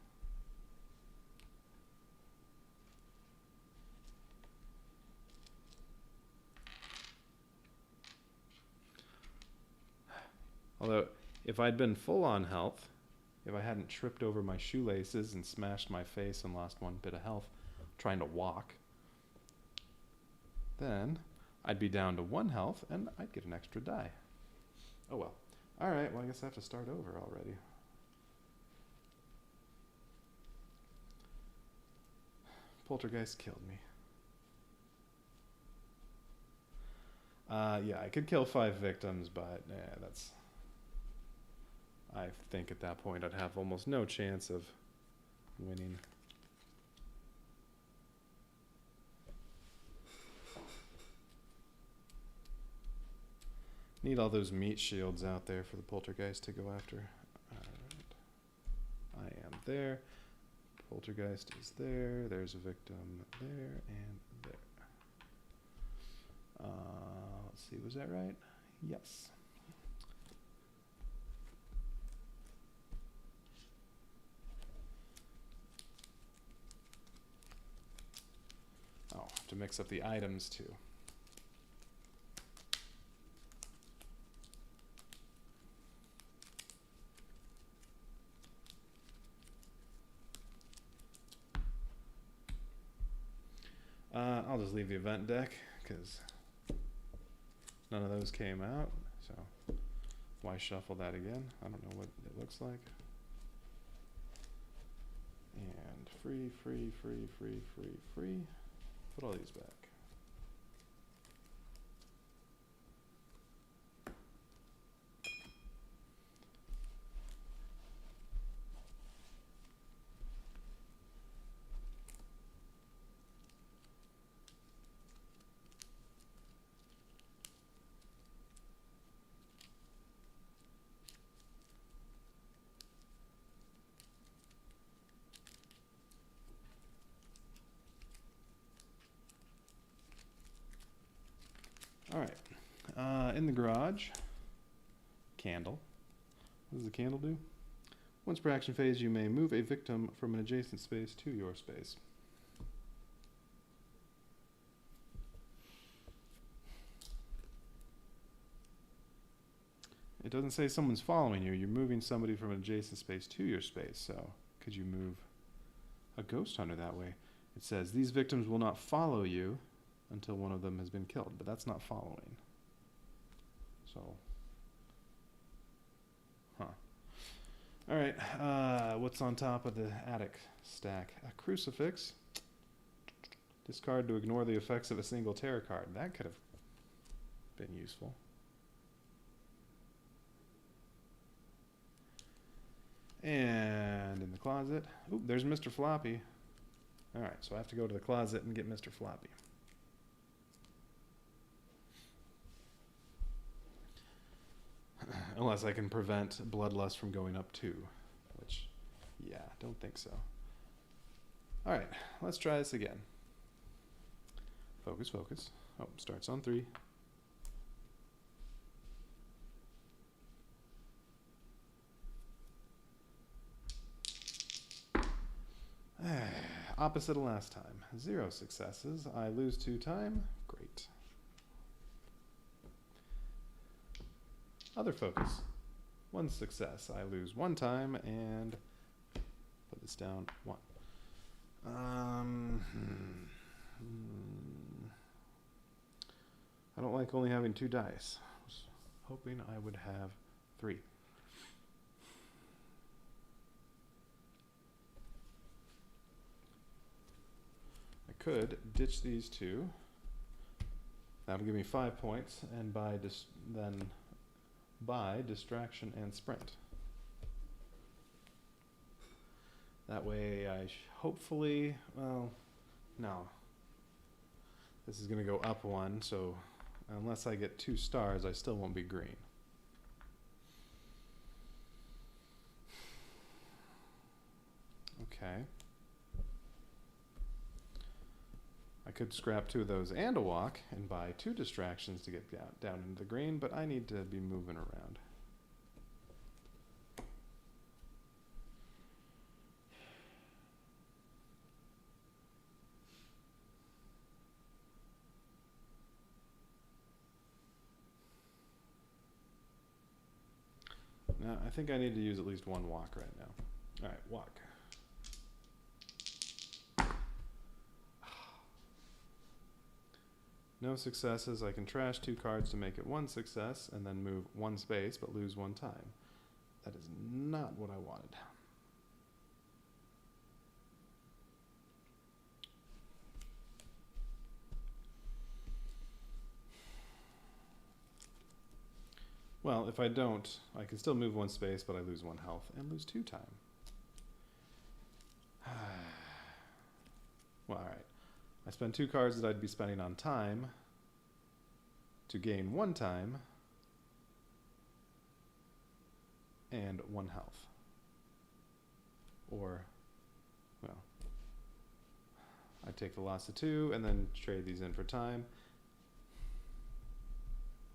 Although, if I'd been full on health, if I hadn't tripped over my shoelaces and smashed my face and lost 1 bit of health trying to walk, then I'd be down to 1 health and I'd get an extra die. Oh well. Alright, well I guess I have to start over already. Poltergeist killed me. Yeah, I could kill 5 victims, but that's... I think at that point I'd have almost no chance of winning. Need all those meat shields out there for the poltergeist to go after. Alright. I am there. Poltergeist is there. There's a victim there and there. Let's see, was that right? Yes. Oh, to mix up the items too. I'll just leave the event deck because none of those came out, so why shuffle that again? I don't know what it looks like. And free. Put all these back. Alright, in the garage, candle. What does the candle do? Once per action phase, you may move a victim from an adjacent space to your space. It doesn't say someone's following you. You're moving somebody from an adjacent space to your space, so could you move a ghost hunter that way? It says, these victims will not follow you until one of them has been killed, but that's not following. So, Alright, what's on top of the attic stack? A crucifix. Discard to ignore the effects of a single tarot card. That could have been useful. And in the closet, oop, there's Mr. Floppy. Alright, so I have to go to the closet and get Mr. Floppy. Unless I can prevent bloodlust from going up too, which, yeah, don't think so. Alright, let's try this again. Focus. Oh, starts on 3. Opposite of last time. 0 successes. I lose 2 time. Great. Other focus. 1 success. I lose 1 time and put this down 1. I don't like only having 2 dice. I was hoping I would have 3. I could ditch these 2. That'll give me 5 points, and by then buy distraction and sprint. That way I hopefully, well, no. This is going to go up one, so unless I get 2 stars, I still won't be green. Okay. I could scrap 2 of those and a walk and buy 2 distractions to get down into the green, but I need to be moving around. Now, I think I need to use at least 1 walk right now. All right, walk. No successes. I can trash 2 cards to make it 1 success and then move 1 space but lose 1 time. That is not what I wanted. Well, if I don't, I can still move 1 space, but I lose 1 health and lose 2 time. Well, alright. I spend 2 cards that I'd be spending on time to gain 1 time and 1 health. Or, well, I take the loss of 2 and then trade these in for time.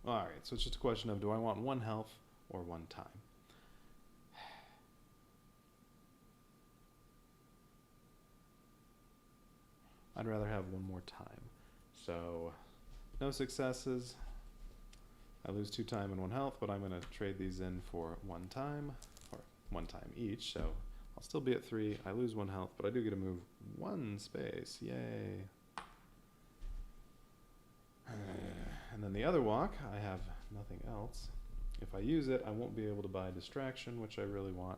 Alright, so it's just a question of, do I want 1 health or 1 time? I'd rather have 1 more time. So, no successes. I lose 2 time and 1 health, but I'm going to trade these in for 1 time, or 1 time each, so I'll still be at 3. I lose 1 health, but I do get to move 1 space. Yay. And then the other walk, I have nothing else. If I use it, I won't be able to buy distraction, which I really want.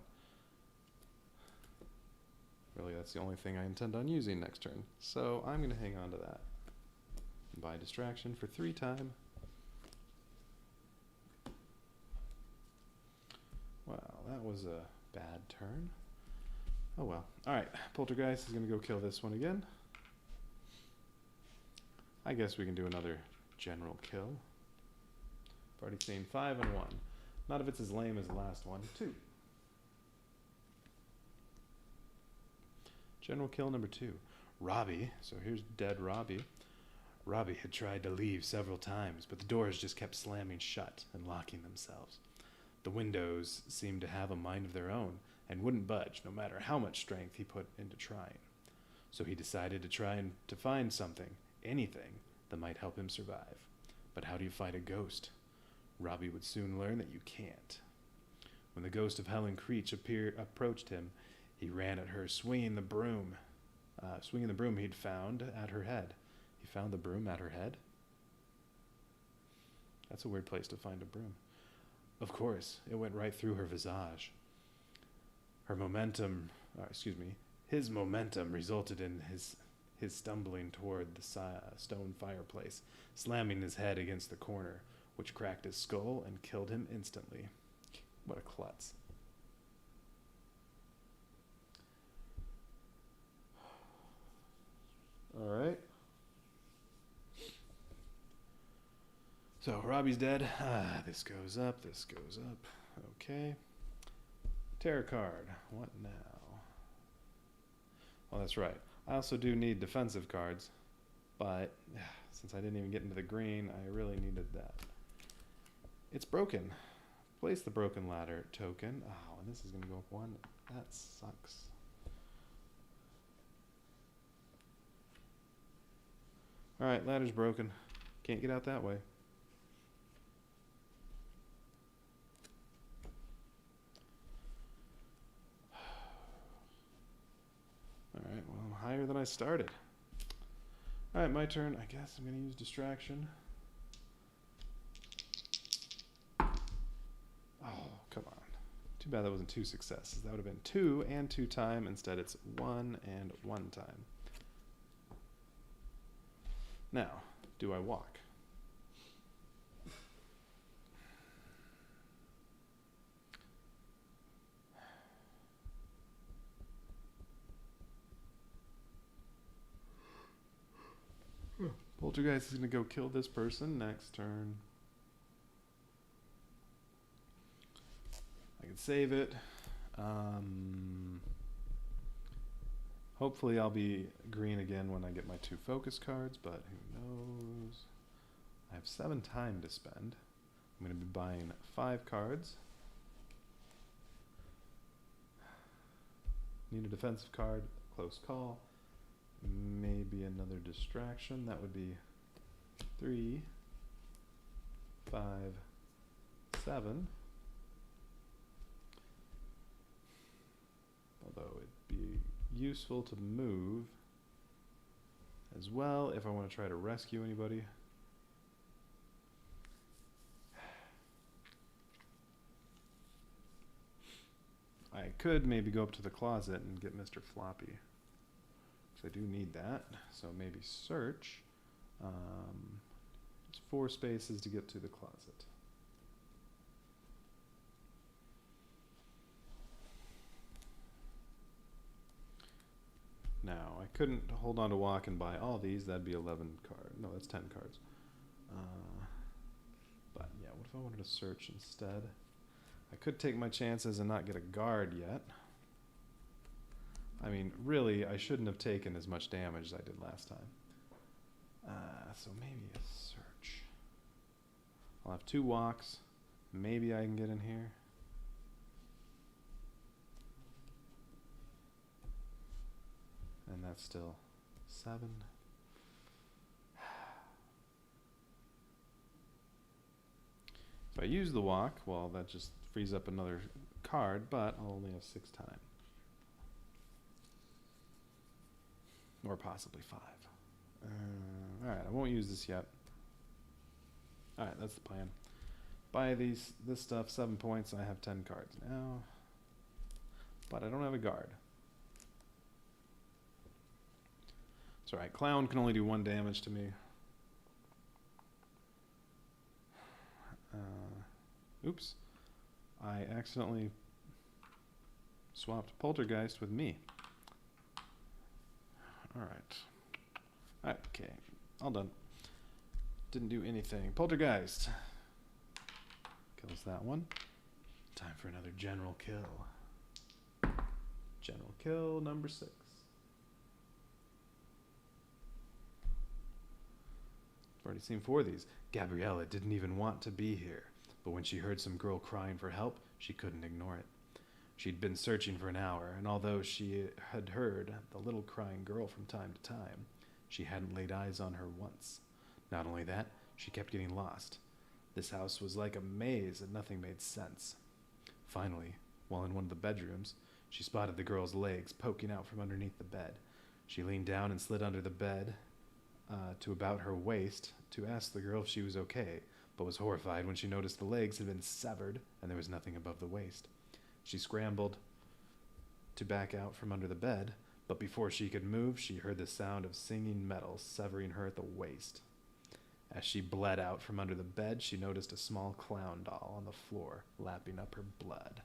Really, that's the only thing I intend on using next turn. So I'm going to hang on to that. And buy distraction for 3 time. Wow, that was a bad turn. Oh well. Alright, Poltergeist is going to go kill this one again. I guess we can do another general kill. I've already seen 5 and 1. Not if it's as lame as the last one. 2. General kill number 2. Robbie. So here's dead Robbie. Robbie had tried to leave several times, but the doors just kept slamming shut and locking themselves. The windows seemed to have a mind of their own and wouldn't budge no matter how much strength he put into trying. So he decided to try and to find something, anything, that might help him survive. But how do you fight a ghost? Robbie would soon learn that you can't. When the ghost of Helen Creech approached him, he ran at her, swinging the broom he'd found at her head. He found the broom at her head? That's a weird place to find a broom. Of course, it went right through her visage. His momentum resulted in his stumbling toward the stone fireplace, slamming his head against the corner, which cracked his skull and killed him instantly. What a klutz. Alright. So, Robbie's dead. This goes up, this goes up. Okay. Terror card. What now? Well, that's right. I also do need defensive cards, but since I didn't even get into the green, I really needed that. It's broken. Place the broken ladder token. Oh, and this is going to go up 1. That sucks. Alright, ladder's broken. Can't get out that way. Alright, well, I'm higher than I started. Alright, my turn. I guess I'm going to use distraction. Oh, come on. Too bad that wasn't 2 successes. That would have been 2 and 2 time. Instead, it's 1 and 1 time. Now, do I walk? Poltergeist is going to go kill this person next turn. I can save it. Hopefully I'll be green again when I get my 2 focus cards, but who knows? I have 7 time to spend. I'm going to be buying 5 cards. Need a defensive card, close call. Maybe another distraction. That would be 3, 5, 7. Although it'd be useful to move as well if I want to try to rescue anybody. I could maybe go up to the closet and get Mr. Floppy, because I do need that. So maybe search. It's 4 spaces to get to the closet. Now, I couldn't hold on to walk and buy all these. That'd be 11 cards. No, that's 10 cards. But yeah, what if I wanted to search instead? I could take my chances and not get a guard yet. I mean, really, I shouldn't have taken as much damage as I did last time. So maybe a search. I'll have 2 walks. Maybe I can get in here. And that's still 7. If I use the walk, well, that just frees up another card, but I'll only have 6 time. Or possibly 5. Alright, I won't use this yet. Alright, that's the plan. Buy this stuff, 7 points, I have 10 cards now. But I don't have a guard. It's alright, Clown can only do 1 damage to me. Oops. I accidentally swapped Poltergeist with me. Alright. Okay, all done. Didn't do anything. Poltergeist. Kills that one. Time for another general kill. General kill number 6. I've already seen 4 of these. Gabriella didn't even want to be here, but when she heard some girl crying for help, she couldn't ignore it. She'd been searching for an hour, and although she had heard the little crying girl from time to time, she hadn't laid eyes on her once. Not only that, she kept getting lost. This house was like a maze and nothing made sense. Finally, while in one of the bedrooms, she spotted the girl's legs poking out from underneath the bed. She leaned down and slid under the bed to about her waist to ask the girl if she was okay, but was horrified when she noticed the legs had been severed and there was nothing above the waist. She scrambled to back out from under the bed, but before she could move, she heard the sound of singing metal severing her at the waist. As she bled out from under the bed, she noticed a small clown doll on the floor, lapping up her blood.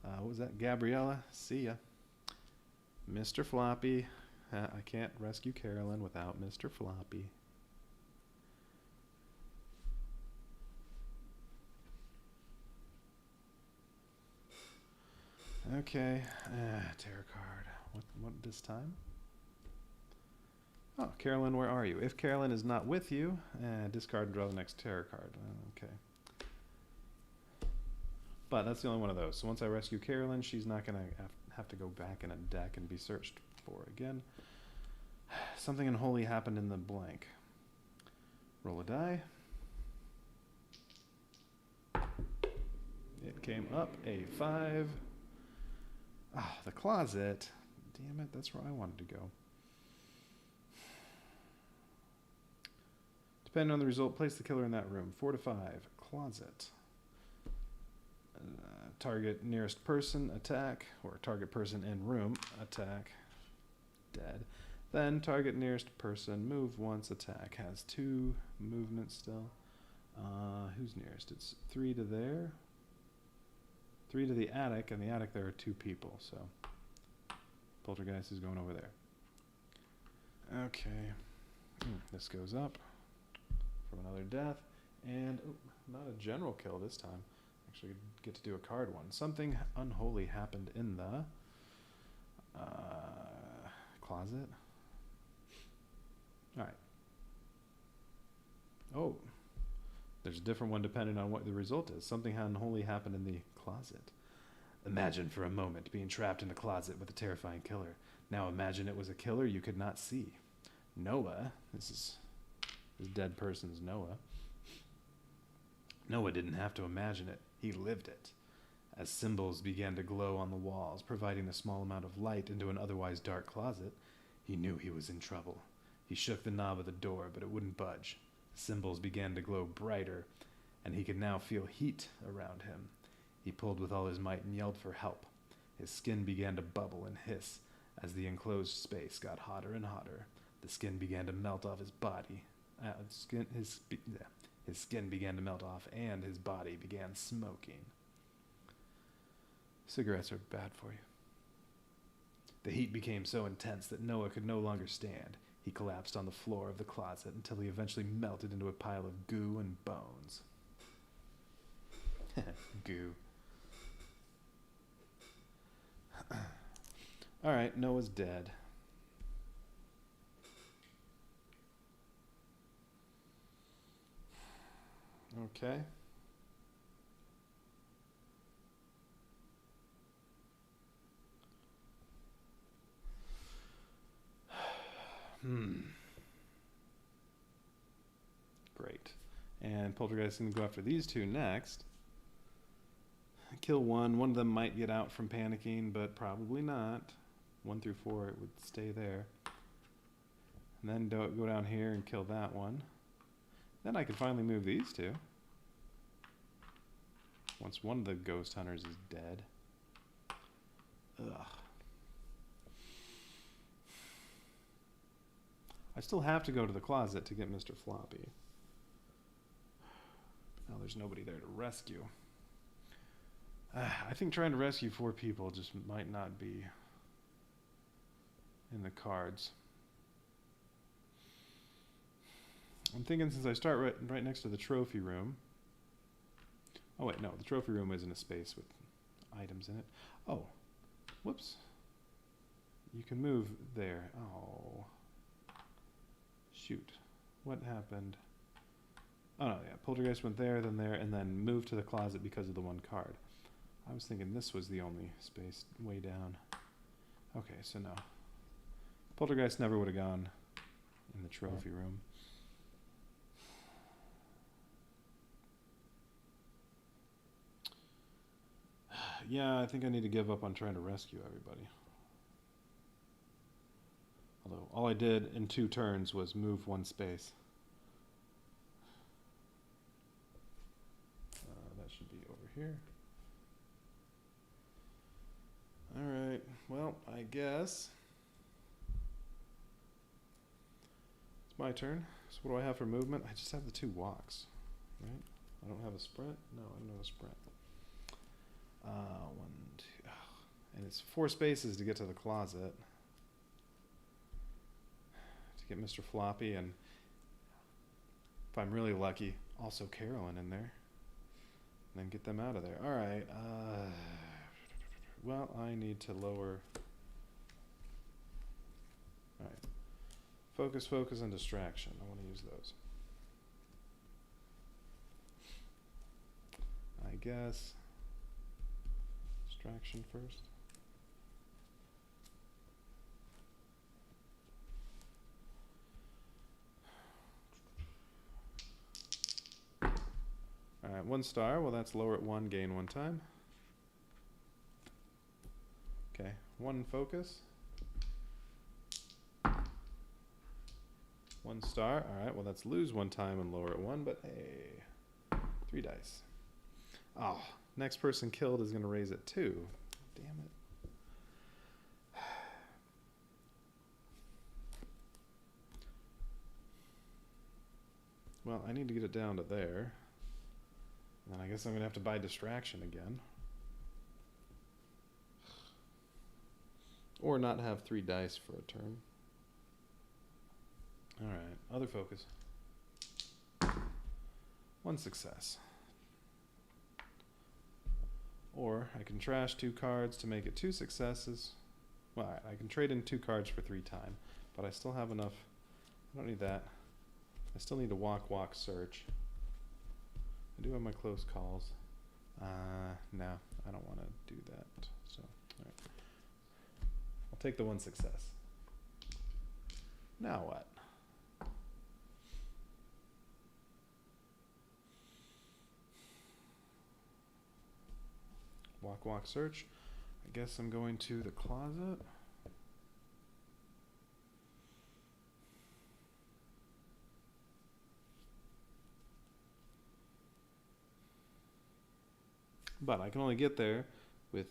What was that? Gabriella? See ya. Mr. Floppy. I can't rescue Carolyn without Mr. Floppy. Okay. Tarot card. What this time? Oh, Carolyn, where are you? If Carolyn is not with you, discard and draw the next tarot card. Okay. But that's the only one of those. So once I rescue Carolyn, she's not going to have to go back in a deck and be searched for again. Something unholy happened in the blank. Roll a die. It came up a 5. Ah, the closet. Damn it, that's where I wanted to go. Depending on the result, place the killer in that room. 4 to 5. Closet. Target nearest person, attack. Or target person in room, attack. Dead. Then target nearest person, move once, attack. Has 2 movement still. Who's nearest? It's 3 to there. 3 to the attic. In the attic there are 2 people, so. Poltergeist is going over there. Okay. This goes up from another death. And not a general kill this time. Actually get to do a card one. Something unholy happened in the closet. Alright. Oh. There's a different one depending on what the result is. Something unholy happened in the closet. Imagine for a moment being trapped in a closet with a terrifying killer. Now imagine it was a killer you could not see. Noah, this dead person's Noah. Noah didn't have to imagine it. He lived it. As symbols began to glow on the walls, providing a small amount of light into an otherwise dark closet, he knew he was in trouble. He shook the knob of the door, but it wouldn't budge. Symbols began to glow brighter, and he could now feel heat around him. He pulled with all his might and yelled for help. His skin began to bubble and hiss as the enclosed space got hotter and hotter. The skin began to melt off his body. His skin began to melt off, and his body began smoking. Cigarettes are bad for you. The heat became so intense that Noah could no longer stand. He collapsed on the floor of the closet until he eventually melted into a pile of goo and bones. Goo. Alright, Noah's dead. Okay. Great. And Poltergeist is going to go after these two next. Kill one. One of them might get out from panicking, but probably not. 1 through 4, it would stay there. And then go down here and kill that one. Then I can finally move these two. Once one of the ghost hunters is dead. Ugh. I still have to go to the closet to get Mr. Floppy. Now there's nobody there to rescue. I think trying to rescue 4 people just might not be in the cards. I'm thinking since I start right next to the trophy room. Oh wait, no, the trophy room isn't a space with items in it. Oh, whoops. You can move there. Oh. Shoot. What happened? Oh no, yeah, Poltergeist went there, and then moved to the closet because of the one card. I was thinking this was the only space way down. Okay, so no. Poltergeist never would have gone in the trophy room. Yeah, I think I need to give up on trying to rescue everybody. Although all I did in 2 turns was move 1 space. That should be over here. Alright, well, I guess it's my turn. So what do I have for movement? I just have the 2 walks, right? I don't have a sprint? No, I don't have a sprint. 1, 2, and it's 4 spaces to get to the closet. To get Mr. Floppy, and if I'm really lucky, also Carolyn in there. And then get them out of there. Alright, well, I need to lower. Alright. Focus, focus, and distraction. I want to use those. I guess distraction first. Alright, 1 star. Well, that's lower at 1, gain 1 time. Okay, 1 focus. 1 star. Alright, well, that's lose 1 time and lower at 1, but hey, 3 dice. Oh, next person killed is going to raise it 2. Damn it. Well, I need to get it down to there. And I guess I'm going to have to buy distraction again. Or not have 3 dice for a turn. Alright, other focus. 1 success. Or I can trash 2 cards to make it 2 successes. Well, I can trade in 2 cards for 3 time, but I still have enough. I don't need that. I still need to walk, search. I do have my close calls. No, I don't want to do that. So, all right. I'll take the 1 success. Now what? Walk, search. I guess I'm going to the closet. But I can only get there with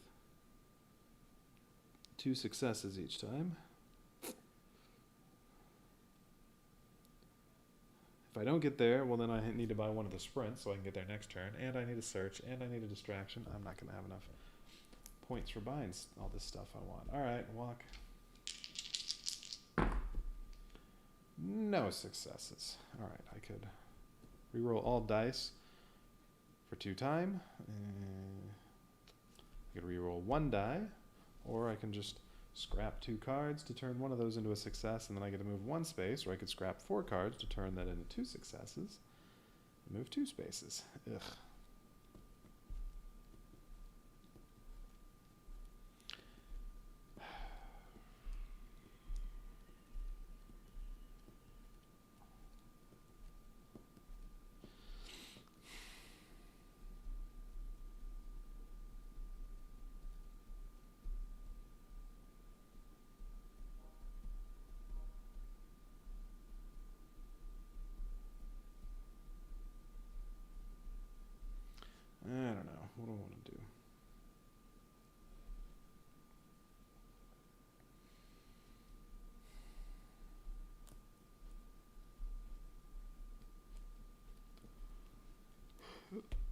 2 successes each time. If I don't get there, well then I need to buy one of the sprints so I can get there next turn, and I need a search, and I need a distraction. I'm not going to have enough points for buying all this stuff I want. Alright, walk. No successes. Alright, I could reroll all dice for 2 time. I could reroll 1 die, or I can just scrap 2 cards to turn one of those into a success, and then I get to move 1 space, or I could scrap 4 cards to turn that into 2 successes, and move 2 spaces. Ugh. I don't know. What do I want to do?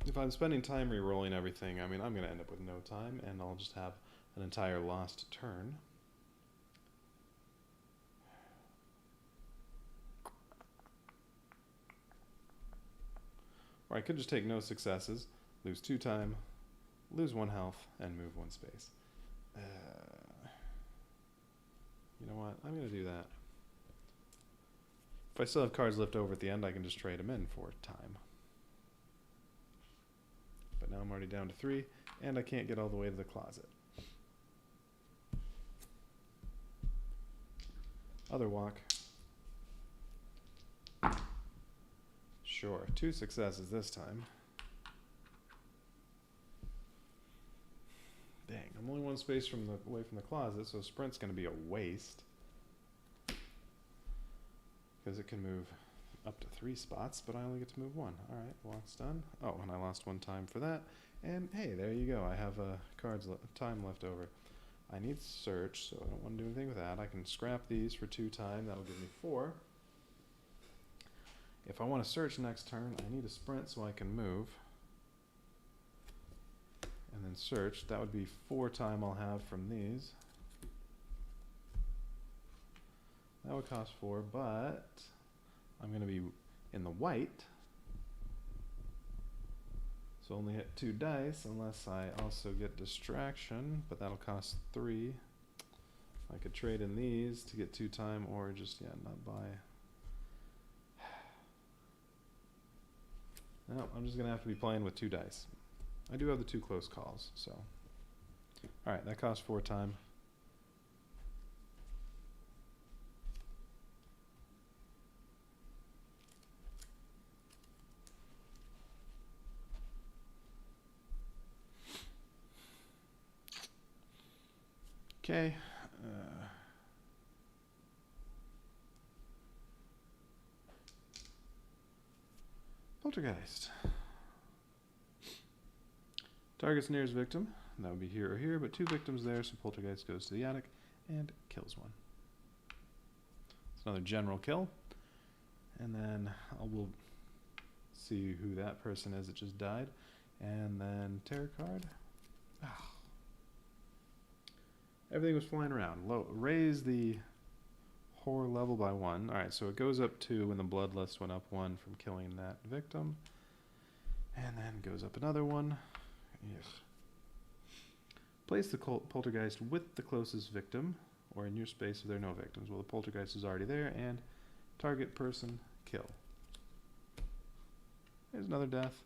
If I'm spending time re-rolling everything, I mean, I'm going to end up with no time, and I'll just have an entire lost turn. Or I could just take no successes, lose 2 time, lose 1 health, and move 1 space. You know what? I'm going to do that. If I still have cards left over at the end, I can just trade them in for time. But now I'm already down to 3, and I can't get all the way to the closet. Other walk. Sure, 2 successes this time. Dang, I'm only 1 space away from the closet, so sprint's going to be a waste. Because it can move up to 3 spots, but I only get to move 1. Alright, walk's done. Oh, and I lost 1 time for that. And hey, there you go. I have time left over. I need search, so I don't want to do anything with that. I can scrap these for 2 time. That'll give me 4. If I want to search next turn, I need a sprint so I can move. And then search. That would be 4 time I'll have from these. That would cost 4, but I'm going to be in the white. So only hit 2 dice unless I also get distraction, but that'll cost 3. I could trade in these to get 2 time, or just, not buy. No, I'm just going to have to be playing with 2 dice. I do have the 2 close calls, so. Alright, that costs 4 time. Okay. Poltergeist. Target's nearest victim. That would be here or here, but 2 victims there, so Poltergeist goes to the attic and kills 1. It's another general kill. And then we'll see who that person is that just died. And then tarot card. Oh. Everything was flying around. Raise the horror level by 1. Alright, so it goes up 2 when the bloodlust went up 1 from killing that victim. And then goes up another 1. Yes. Place the poltergeist with the closest victim, or in your space if there are no victims. Well, the poltergeist is already there, and target person, kill. There's another death.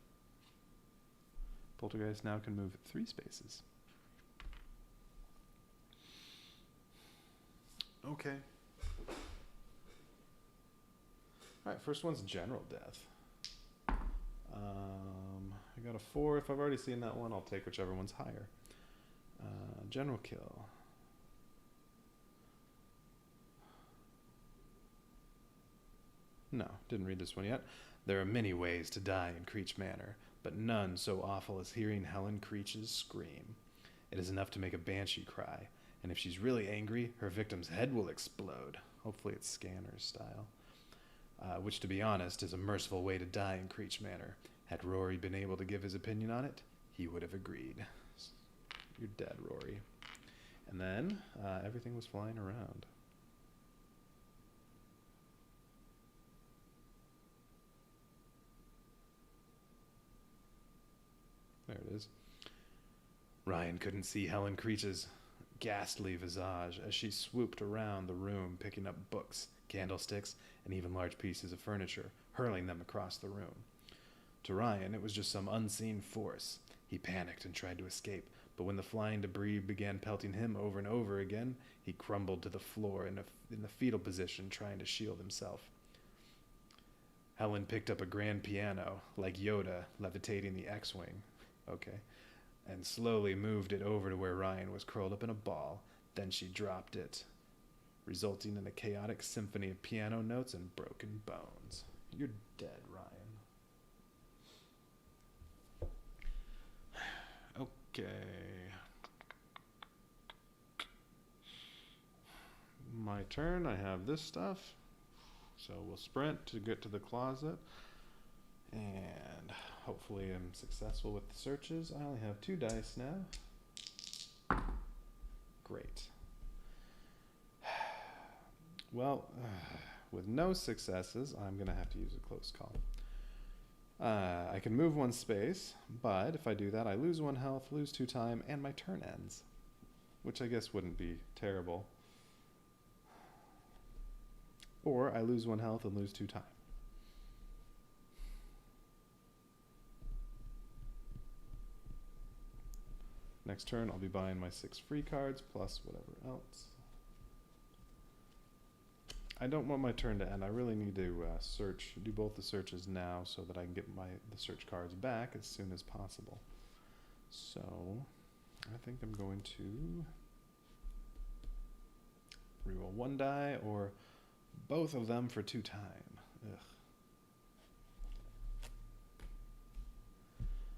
Poltergeist now can move 3 spaces. Okay. Alright, first one's general death. I got a 4. If I've already seen that one, I'll take whichever one's higher. General kill. No, didn't read this one yet. There are many ways to die in Creech Manor, but none so awful as hearing Helen Creech's scream. It is enough to make a banshee cry, and if she's really angry, her victim's head will explode. Hopefully it's Scanner's style. Which, to be honest, is a merciful way to die in Creech Manor. Had Rory been able to give his opinion on it, he would have agreed. You're dead, Rory. And then, everything was flying around. There it is. Ryan couldn't see Helen Creech's ghastly visage as she swooped around the room, picking up books, candlesticks, and even large pieces of furniture, hurling them across the room. To Ryan, it was just some unseen force. He panicked and tried to escape, but when the flying debris began pelting him over and over again, he crumbled to the floor in the fetal position, trying to shield himself. Helen picked up a grand piano, like Yoda levitating the X-Wing. Okay. And slowly moved it over to where Ryan was curled up in a ball. Then she dropped it, resulting in a chaotic symphony of piano notes and broken bones. You're dead, Ryan. Okay. My turn. I have this stuff. So we'll sprint to get to the closet. And hopefully I'm successful with the searches. I only have 2 dice now. Great. Well, with no successes, I'm going to have to use a close call. I can move 1 space, but if I do that, I lose 1 health, lose 2 time, and my turn ends. Which I guess wouldn't be terrible. Or I lose 1 health and lose 2 time. Next turn, I'll be buying my 6 free cards, plus whatever else. I don't want my turn to end. I really need to do both the searches now so that I can get the search cards back as soon as possible. So, I think I'm going to reroll 1 die or both of them for 2 time. Ugh.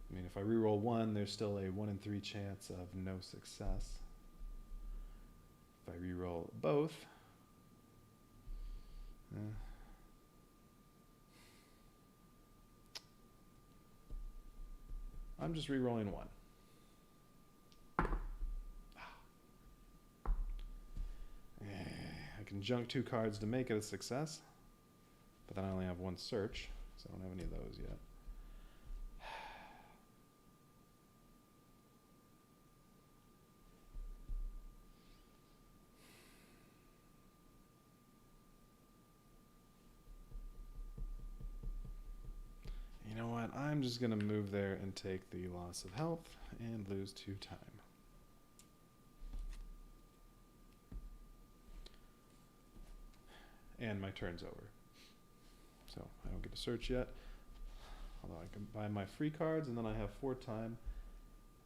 I mean, if I reroll 1, there's still a 1 in 3 chance of no success. If I reroll both, I'm just rerolling 1. I can junk 2 cards to make it a success, but then I only have 1 search, so I don't have any of those yet. You know what? I'm just going to move there and take the loss of health and lose 2 time. And my turn's over. So I don't get to search yet. Although I can buy my free cards and then I have 4 time.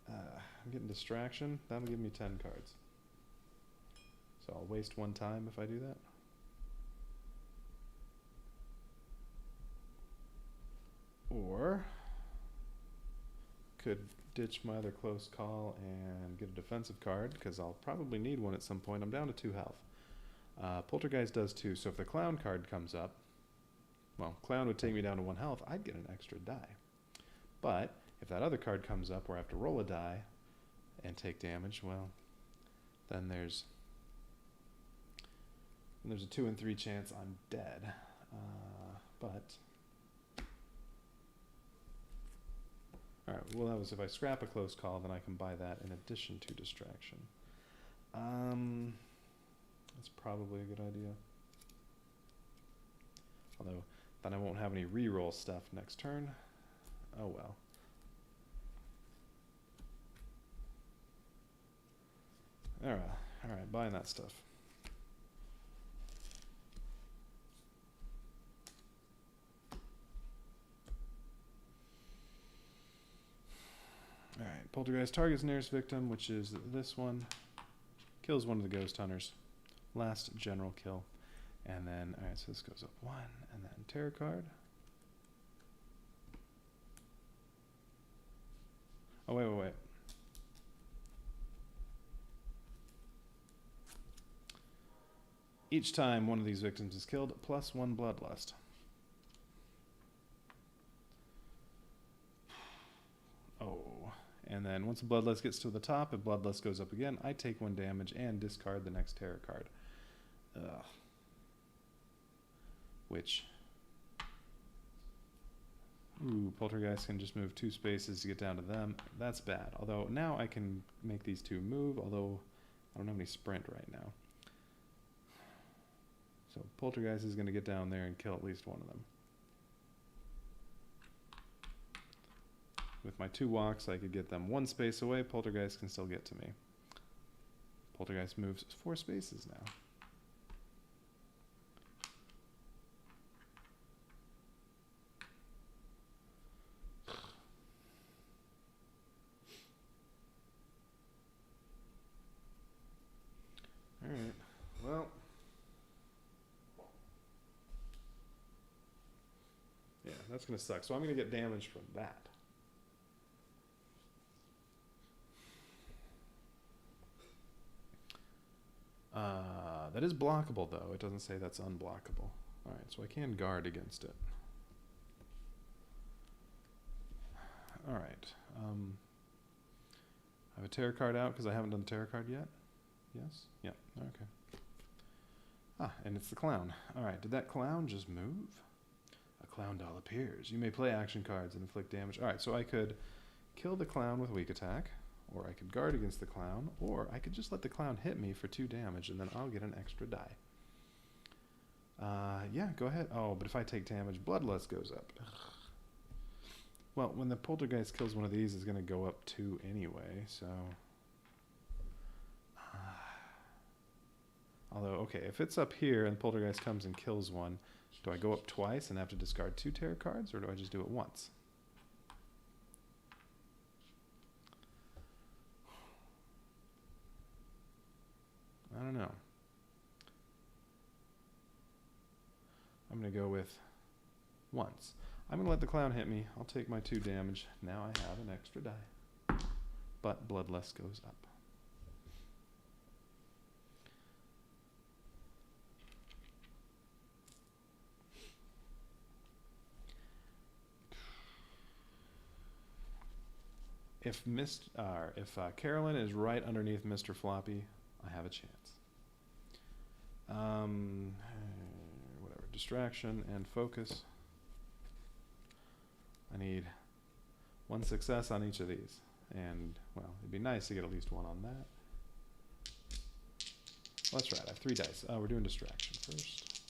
I'm getting distraction. That'll give me 10 cards. So I'll waste 1 time if I do that. Or could ditch my other close call and get a defensive card, because I'll probably need one at some point. I'm down to 2 health. Poltergeist does too, so if the clown card comes up, well, clown would take me down to 1 health. I'd get an extra die. But if that other card comes up where I have to roll a die and take damage, well, then there's a 2 in 3 chance I'm dead. But all right, well, that was if I scrap a close call, then I can buy that in addition to distraction. That's probably a good idea. Although, then I won't have any reroll stuff next turn. Oh well. Alright, buying that stuff. Alright, Poltergeist targets nearest victim, which is this one. Kills one of the ghost hunters. Last general kill. And then, alright, so this goes up 1, and then terror card. Oh, wait. Each time one of these victims is killed, plus 1 bloodlust. Oh, and then once a bloodlust gets to the top, if bloodlust goes up again, I take 1 damage and discard the next terror card. Ugh. Which, ooh, Poltergeist can just move 2 spaces to get down to them. That's bad. Although now I can make these 2 move, although I don't have any sprint right now. So Poltergeist is going to get down there and kill at least one of them. With my 2 walks, I could get them 1 space away. Poltergeist can still get to me. Poltergeist moves 4 spaces now. Alright, well. Yeah, that's going to suck. So I'm going to get damage from that. That is blockable, though. It doesn't say that's unblockable. Alright, so I can guard against it. Alright. I have a tarot card out because I haven't done the tarot card yet. Yes? Yeah, okay. Ah, and it's the clown. Alright, did that clown just move? A clown doll appears. You may play action cards and inflict damage. Alright, so I could kill the clown with weak attack, or I could guard against the clown, or I could just let the clown hit me for 2 damage, and then I'll get an extra die. Yeah, go ahead. Oh, but if I take damage, bloodlust goes up. Ugh. Well, when the Poltergeist kills one of these, it's going to go up 2 anyway, so... Although, okay, if it's up here and the Poltergeist comes and kills one, do I go up twice and have to discard 2 tarot cards, or do I just do it once? I don't know. I'm going to go with once. I'm going to let the clown hit me. I'll take my 2 damage. Now I have an extra die. But bloodlust goes up. If Carolyn is right underneath Mr. Floppy, I have a chance. Whatever, distraction and focus. I need 1 success on each of these. And, well, it'd be nice to get at least 1 on that. Well, that's right, I have 3 dice. We're doing distraction first.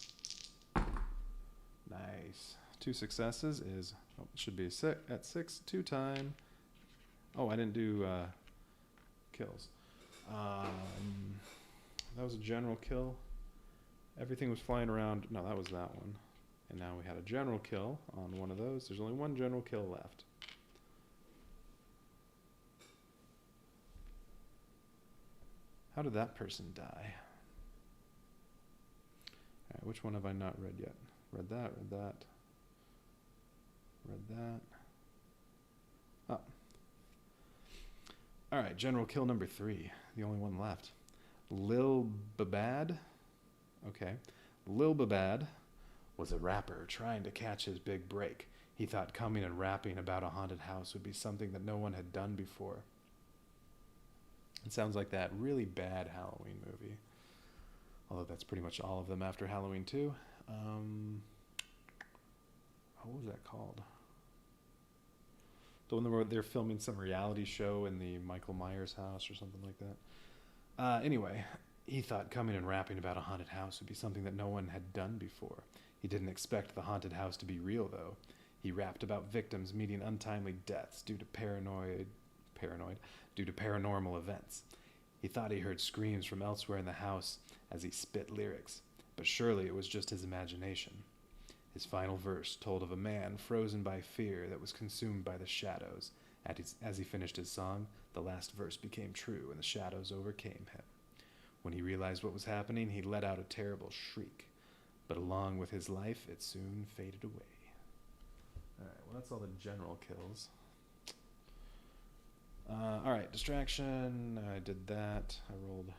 Nice. 2 successes is, oh, it should be at 6, 2 time. Oh, I didn't do kills. That was a general kill. Everything was flying around. No, that was that one. And now we had a general kill on one of those. There's only 1 general kill left. How did that person die? All right, which one have I not read yet? Read that, read that. Read that. Oh. All right, general kill number 3. The only one left. Lil Babad. Okay. Lil Babad was a rapper trying to catch his big break. He thought coming and rapping about a haunted house would be something that no one had done before. It sounds like that really bad Halloween movie. Although that's pretty much all of them after Halloween 2. What was that called? The one where they're filming some reality show in the Michael Myers house or something like that. Anyway, he thought coming and rapping about a haunted house would be something that no one had done before. He didn't expect the haunted house to be real, though. He rapped about victims meeting untimely deaths due to paranormal events. He thought he heard screams from elsewhere in the house as he spit lyrics, but surely it was just his imagination. His final verse told of a man frozen by fear that was consumed by the shadows. As he finished his song, the last verse became true and the shadows overcame him. When he realized what was happening, he let out a terrible shriek, but along with his life, it soon faded away. Alright, well that's all the general kills. Alright, distraction, I did that, I rolled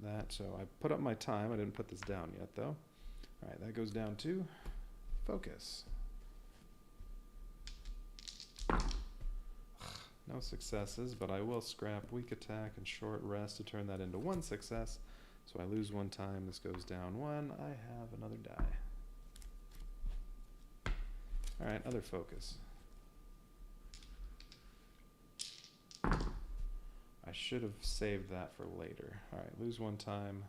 that, so I put up my time, I didn't put this down yet though. Alright, that goes down to focus. No successes, but I will scrap weak attack and short rest to turn that into 1 success. So I lose 1 time, this goes down 1, I have another die. Alright, other focus. I should have saved that for later. Alright, lose 1 time,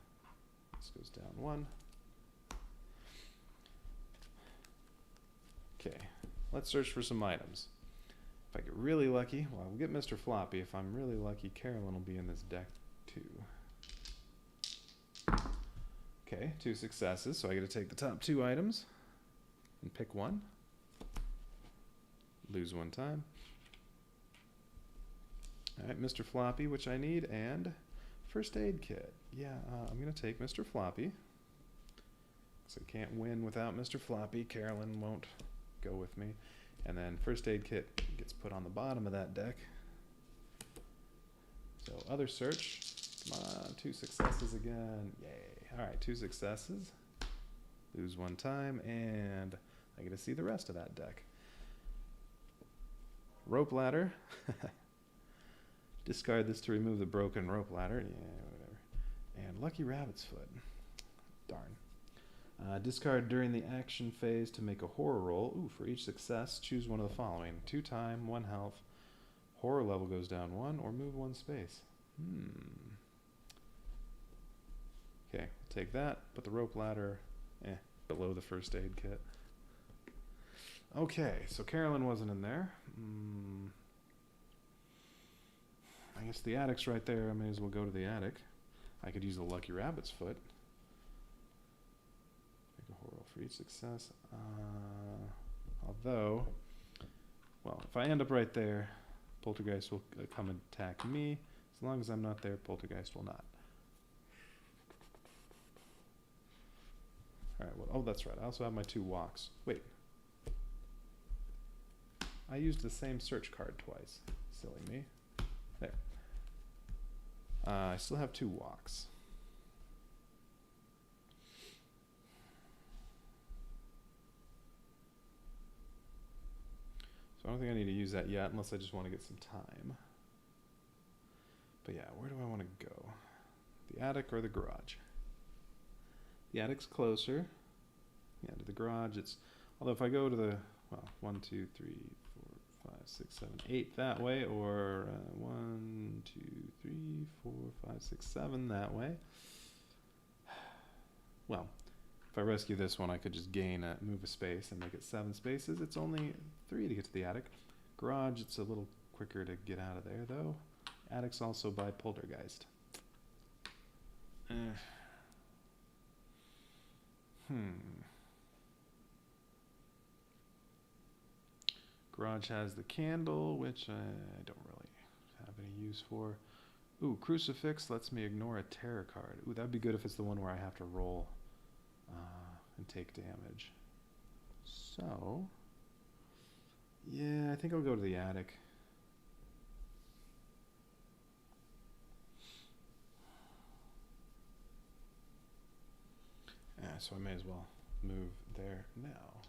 this goes down 1. Okay, let's search for some items. If I get really lucky, well, I'll get Mr. Floppy. If I'm really lucky, Carolyn will be in this deck too. Okay, 2 successes, so I get to take the top 2 items and pick 1. Lose 1 time. Alright, Mr. Floppy, which I need, and first aid kit. Yeah, I'm going to take Mr. Floppy. So I can't win without Mr. Floppy. Carolyn won't go with me. And then first aid kit gets put on the bottom of that deck. So other search. Come on, 2 successes again. Yay. Alright, 2 successes. Lose 1 time, and I get to see the rest of that deck. Rope ladder. Discard this to remove the broken rope ladder. Yeah, whatever. And lucky rabbit's foot. Darn. Discard during the action phase to make a horror roll. Ooh, for each success, choose one of the following. 2 time, 1 health. Horror level goes down 1, or move 1 space. Okay, take that. Put the rope ladder below the first aid kit. Okay, so Carolyn wasn't in there. I guess the attic's right there. I may as well go to the attic. I could use the lucky rabbit's foot. Make a horror for each success. Although, well, if I end up right there, Poltergeist will come and attack me. As long as I'm not there, Poltergeist will not. Alright, well, oh, that's right. I also have my 2 walks. Wait. I used the same search card twice. Silly me. There. I still have 2 walks. So I don't think I need to use that yet, unless I just want to get some time. But yeah, where do I want to go? The attic or the garage? The attic's closer. Yeah, to the garage. It's, although if I go to the, well, 1, 2, 3, 4, 5, 6, 7, 8 that way, or 1, 2, 3, 4, 5, 6, 7 that way. Well, if I rescue this one, I could just move a space and make it 7 spaces. It's only 3 to get to the attic. Garage, it's a little quicker to get out of there, though. Attic's also by Poltergeist. Garage has the candle, which I don't really have any use for. Ooh, Crucifix lets me ignore a terror card. Ooh, that'd be good if it's the one where I have to roll and take damage. So, yeah, I think I'll go to the attic. Yeah, so I may as well move there now.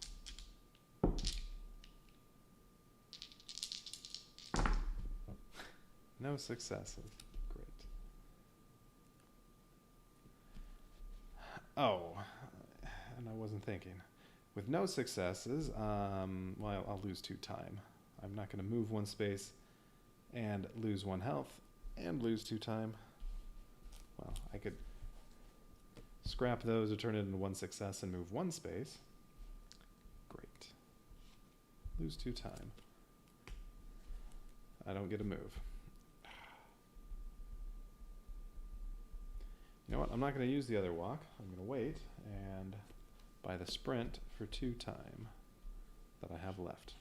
No successes. Great. Oh, and I wasn't thinking. With no successes, well, I'll lose 2 time. I'm not going to move 1 space and lose 1 health and lose 2 time. Well, I could scrap those or turn it into 1 success and move 1 space. Great. Lose 2 time. I don't get a move. You know what? I'm not going to use the other walk. I'm going to wait and buy the sprint for 2 time that I have left.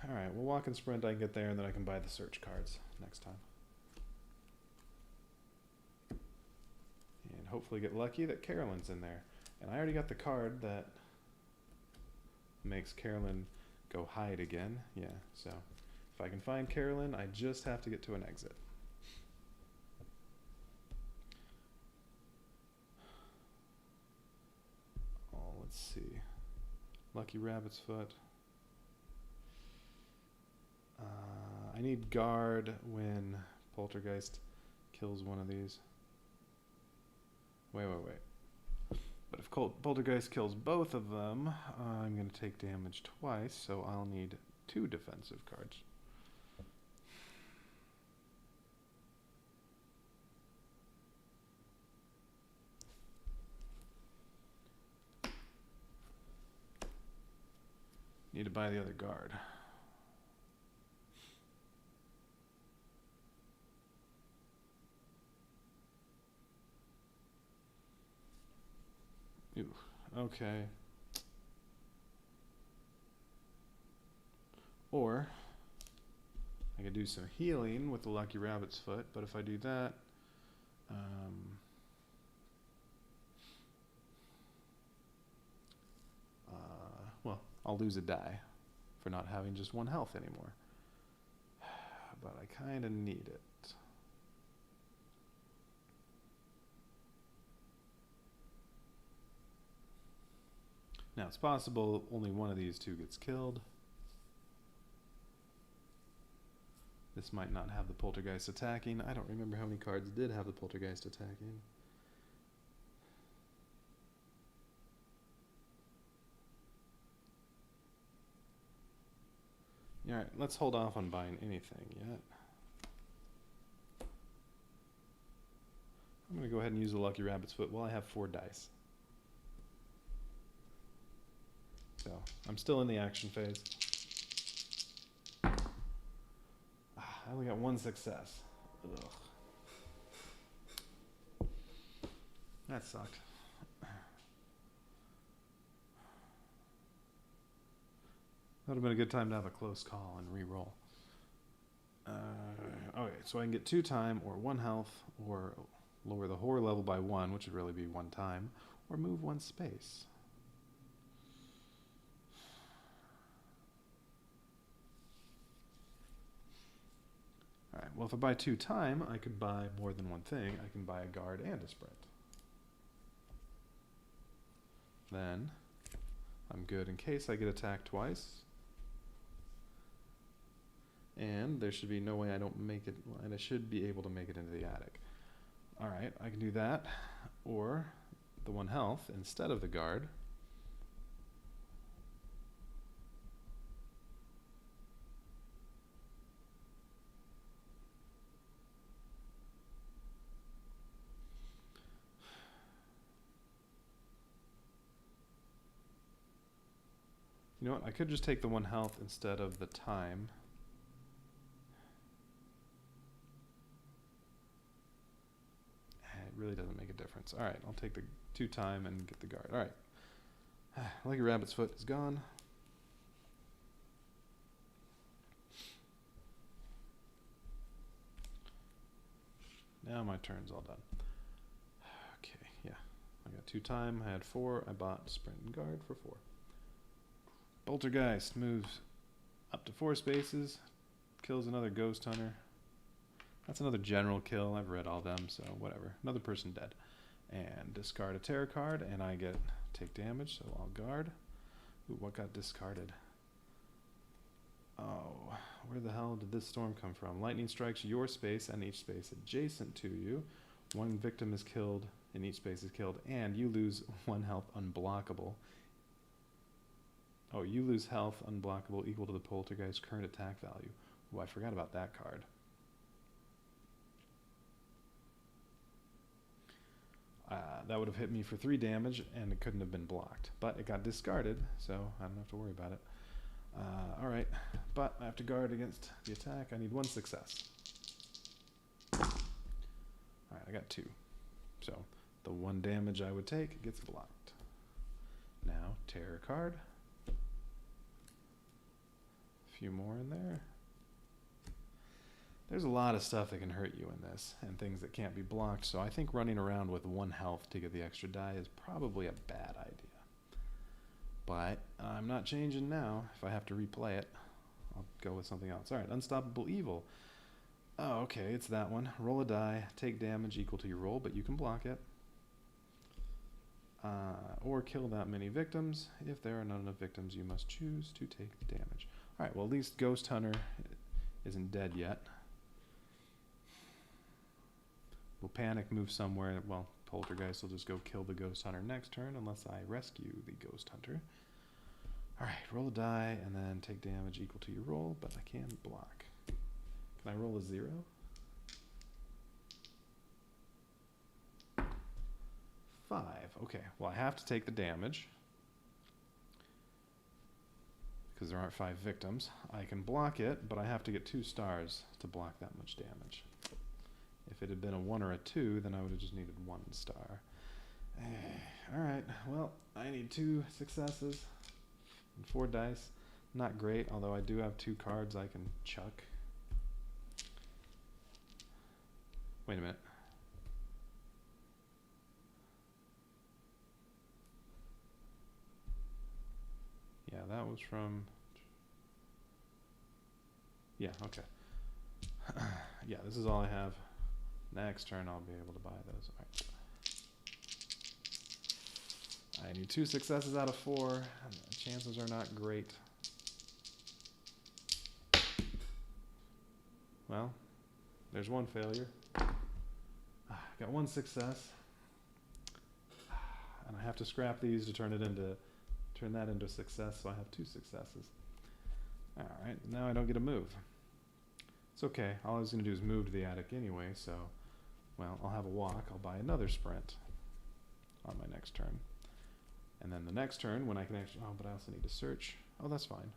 Alright, we'll walk and sprint. I can get there, and then I can buy the search cards next time. And hopefully get lucky that Carolyn's in there. And I already got the card that makes Carolyn go hide again. Yeah, so if I can find Carolyn, I just have to get to an exit. Oh, let's see. Lucky Rabbit's Foot. I need guard when Poltergeist kills one of these. Wait. But if Poltergeist kills both of them, I'm going to take damage twice, so I'll need 2 defensive cards. Need to buy the other guard. Ooh, okay. Or I could do some healing with the Lucky Rabbit's Foot, but if I do that, well, I'll lose a die for not having just 1 health anymore. But I kind of need it. Now, it's possible only one of these 2 gets killed. This might not have the Poltergeist attacking. I don't remember how many cards did have the Poltergeist attacking. Alright, let's hold off on buying anything yet. I'm going to go ahead and use the Lucky Rabbit's Foot while I have 4 dice. So, I'm still in the action phase. I only got 1 success. Ugh. That sucked. That would have been a good time to have a close call and re-roll. Okay, so I can get 2 time or 1 health, or lower the horror level by 1, which would really be 1 time, or move 1 space. Alright, well if I buy 2 time, I could buy more than 1 thing. I can buy a guard and a sprint. Then, I'm good in case I get attacked twice. And there should be no way I don't make it, and I should be able to make it into the attic. Alright, I can do that, or the 1 health instead of the guard. You know what, I could just take the 1 health instead of the time. It really doesn't make a difference. Alright, I'll take the 2 time and get the guard. Alright. Lucky Rabbit's Foot is gone. Now my turn's all done. Okay, yeah. I got 2 time, I had 4, I bought sprint and guard for 4. Poltergeist moves up to 4 spaces, kills another ghost hunter. That's another general kill. I've read all them, so whatever. Another person dead. And discard a terror card, and I take damage, so I'll guard. Ooh, what got discarded? Oh, where the hell did this storm come from? Lightning strikes your space and each space adjacent to you. One victim is killed, and each space is killed, and you lose 1 health unblockable. Oh, you lose health unblockable equal to the poltergeist's current attack value. Oh, I forgot about that card. That would have hit me for 3 damage, and it couldn't have been blocked. But it got discarded, so I don't have to worry about it. Alright, but I have to guard against the attack. I need 1 success. Alright, I got 2. So the 1 damage I would take gets blocked. Now, terror card. A few more in there. There's a lot of stuff that can hurt you in this, and things that can't be blocked, so I think running around with 1 health to get the extra die is probably a bad idea. But I'm not changing now. If I have to replay it, I'll go with something else. Alright, Unstoppable Evil. Oh, okay, it's that one. Roll a die, take damage equal to your roll, but you can block it. Or kill that many victims. If there are not enough victims, you must choose to take the damage. Alright, well, at least Ghost Hunter isn't dead yet. We'll panic, move somewhere. Well, Poltergeist will just go kill the Ghost Hunter next turn unless I rescue the Ghost Hunter. Alright, roll a die and then take damage equal to your roll, but I can block. Can I roll a 0? 5. Okay, well I have to take the damage because there aren't 5 victims. I can block it, but I have to get 2 stars to block that much damage. If it had been a 1 or a 2, then I would have just needed 1 star. Alright, well, I need 2 successes and 4 dice. Not great, although I do have 2 cards I can chuck. Wait a minute. Yeah, that was from... Yeah, okay. Yeah, this is all I have. Next turn I'll be able to buy those. All right. I need 2 successes out of 4. Chances are not great. Well, there's 1 failure. Got 1 success. And I have to scrap these to turn that into success, so I have 2 successes. Alright, now I don't get a move. It's okay. All I was going to do is move to the attic anyway, so... Well, I'll have a walk. I'll buy another sprint on my next turn. And then the next turn, when I can actually... Oh, but I also need to search. Oh, that's fine.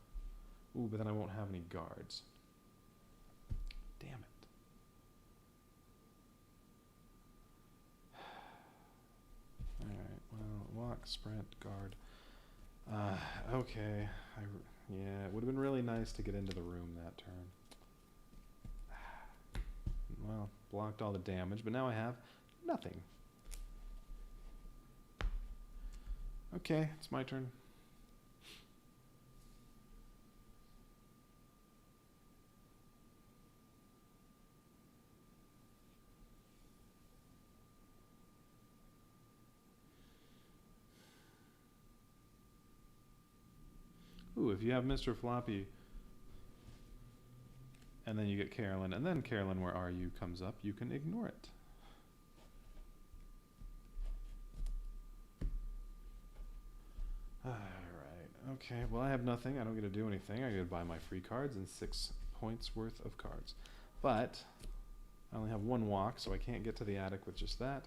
Ooh, but then I won't have any guards. Damn it. Alright, well, walk, sprint, guard. Okay. Yeah, it would have been really nice to get into the room that turn. Well, blocked all the damage, but now I have nothing. Okay, it's my turn. Ooh, if you have Mr. Floppy, and then you get Carolyn, and then Carolyn, where are you, comes up, you can ignore it. Alright, okay, well I have nothing, I don't get to do anything, I get to buy my free cards and 6 points worth of cards. But, I only have 1 walk, so I can't get to the attic with just that.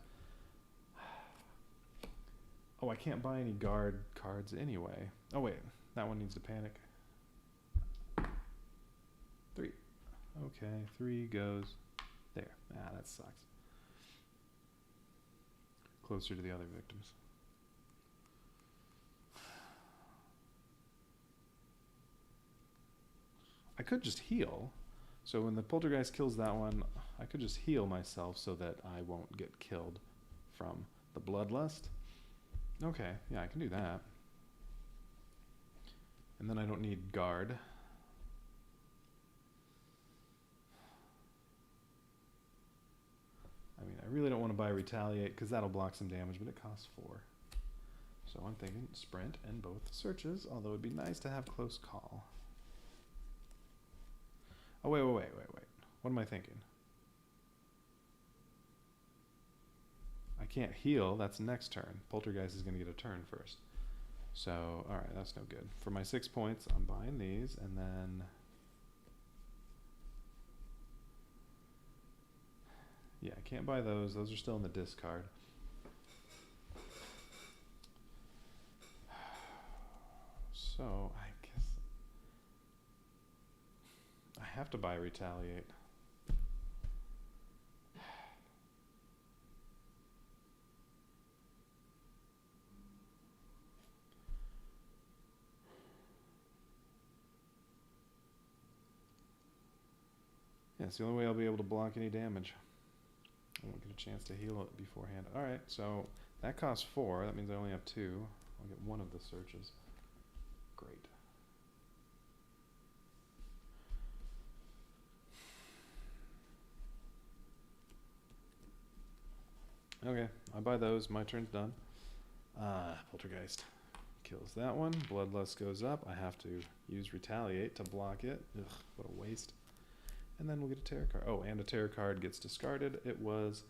Oh, I can't buy any guard cards anyway. Oh wait, that one needs to panic. 3. Okay, 3 goes there. Ah, that sucks. Closer to the other victims. I could just heal. So when the poltergeist kills that one, I could just heal myself so that I won't get killed from the bloodlust. Okay, yeah, I can do that. And then I don't need guard. I mean, I really don't want to buy Retaliate because that'll block some damage, but it costs 4. So I'm thinking Sprint and both searches, although it'd be nice to have Close Call. Oh, wait. What am I thinking? I can't heal. That's next turn. Poltergeist is going to get a turn first. So, alright, that's no good. For my 6 points, I'm buying these, and then... Yeah, I can't buy those. Those are still in the discard. So, I guess... I have to buy Retaliate. Yeah, it's the only way I'll be able to block any damage. I won't get a chance to heal it beforehand. Alright, so that costs 4. That means I only have 2. I'll get one of the searches. Great. Okay, I buy those. My turn's done. Poltergeist kills that one. Bloodlust goes up. I have to use Retaliate to block it. Ugh, what a waste. And then we'll get a terror card. Oh, and a terror card gets discarded. It was,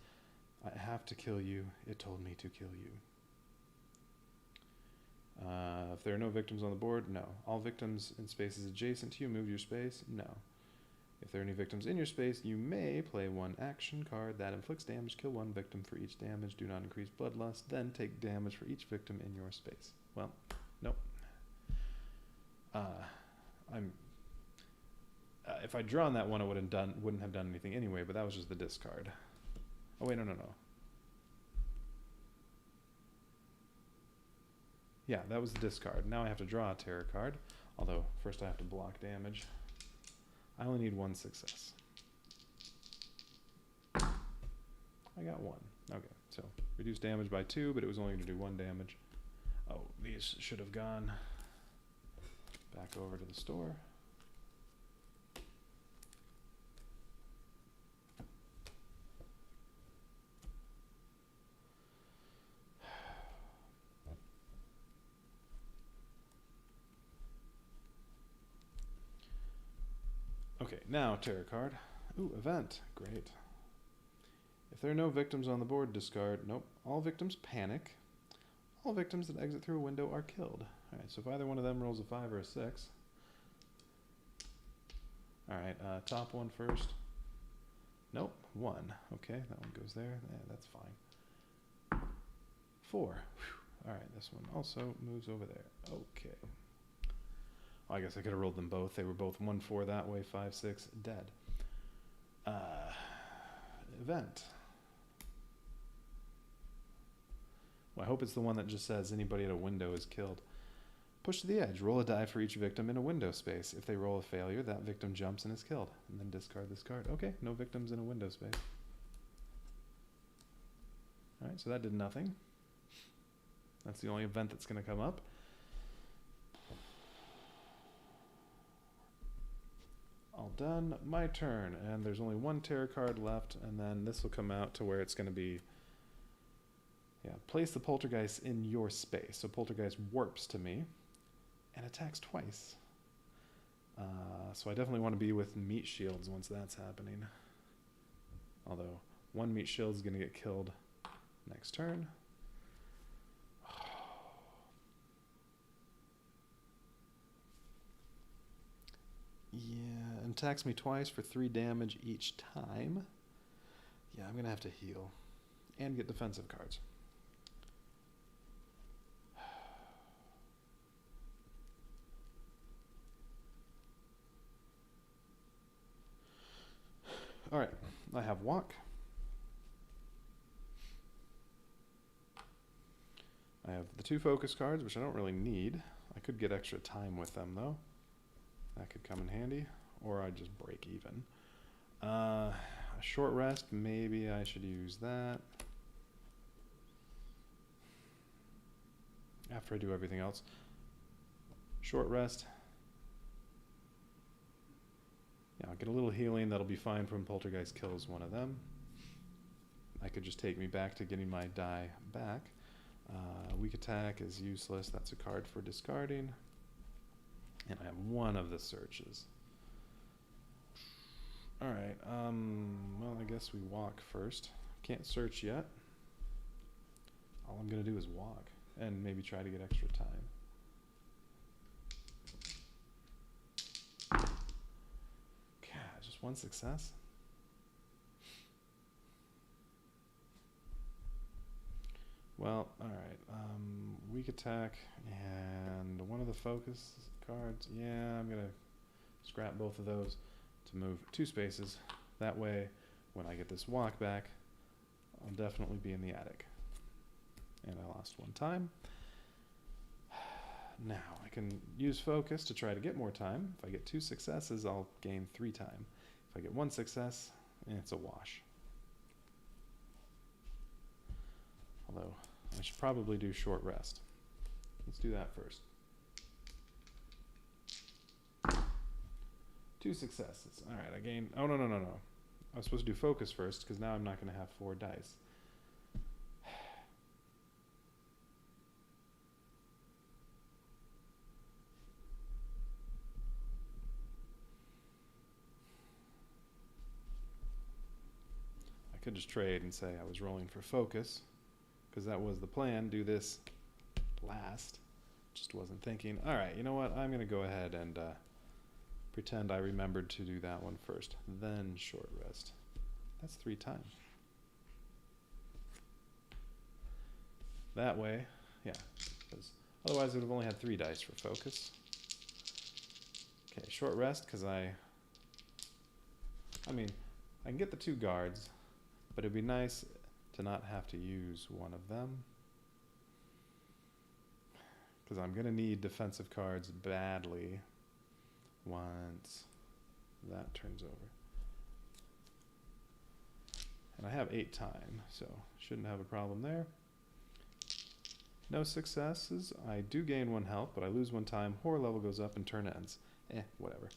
I have to kill you. It told me to kill you. If there are no victims on the board, no. All victims in spaces adjacent to you move your space, no. If there are any victims in your space, you may play one action card that inflicts damage. Kill one victim for each damage. Do not increase bloodlust. Then take damage for each victim in your space. Well, nope. If I'd drawn that one, it wouldn't have done anything anyway, but that was just the discard. Oh, wait, no. Yeah, that was the discard. Now I have to draw a terror card, although first I have to block damage. I only need 1 success. I got 1. Okay, so reduce damage by 2, but it was only going to do 1 damage. Oh, these should have gone back over to the store. Okay, now terror card. Ooh, event. Great. If there are no victims on the board, discard. Nope. All victims panic. All victims that exit through a window are killed. Alright, so if either one of them rolls a 5 or a 6. Alright, top one first. Nope, 1. Okay, that one goes there. Yeah, that's fine. 4. Alright, this one also moves over there. Okay. Well, I guess I could have rolled them both. They were both 1-4 that way, 5-6, dead. Event. Well, I hope it's the one that just says anybody at a window is killed. Push to the edge. Roll a die for each victim in a window space. If they roll a failure, that victim jumps and is killed. And then discard this card. Okay, no victims in a window space. Alright, so that did nothing. That's the only event that's going to come up. All done. My turn. And there's only 1 terror card left. And then this will come out to where it's going to be... Yeah, place the Poltergeist in your space. So Poltergeist warps to me and attacks twice. So I definitely want to be with meat shields once that's happening. Although 1 meat shield is going to get killed next turn. Yeah, and attacks me twice for 3 damage each time. Yeah, I'm going to have to heal and get defensive cards. Alright, I have walk. I have the 2 focus cards, which I don't really need. I could get extra time with them, though. That could come in handy. Or I'd just break even. A short rest, maybe I should use that. After I do everything else. Short rest. Yeah, I'll get a little healing. That'll be fine when Poltergeist kills one of them. That could just take me back to getting my die back. Weak attack is useless. That's a card for discarding. And I have 1 of the searches. Alright, well, I guess we walk first. Can't search yet. All I'm gonna do is walk, and maybe try to get extra time. God, just one success? Well, alright, weak attack, and one of the focus cards, yeah, I'm gonna scrap both of those to move 2 spaces. That way, when I get this walk back, I'll definitely be in the attic. And I lost 1 time. Now, I can use focus to try to get more time. If I get 2 successes, I'll gain 3 time. If I get 1 success, it's a wash. Although, I should probably do short rest. Let's do that first. 2 successes. Alright, I gained... Oh, no. I was supposed to do focus first, because now I'm not going to have 4 dice. I could just trade and say I was rolling for focus, because that was the plan. Do this last. Just wasn't thinking. Alright, you know what? I'm going to go ahead and pretend I remembered to do that one first. Then short rest. That's 3 times. That way, yeah. Because otherwise I would have only had 3 dice for focus. Okay, short rest, because I mean, I can get the 2 guards, but it'd be nice to not have to use one of them. Because I'm going to need defensive cards badly once that turns over. And I have 8 time, so shouldn't have a problem there. No successes. I do gain 1 health, but I lose 1 time. Horror level goes up and turn ends. Whatever.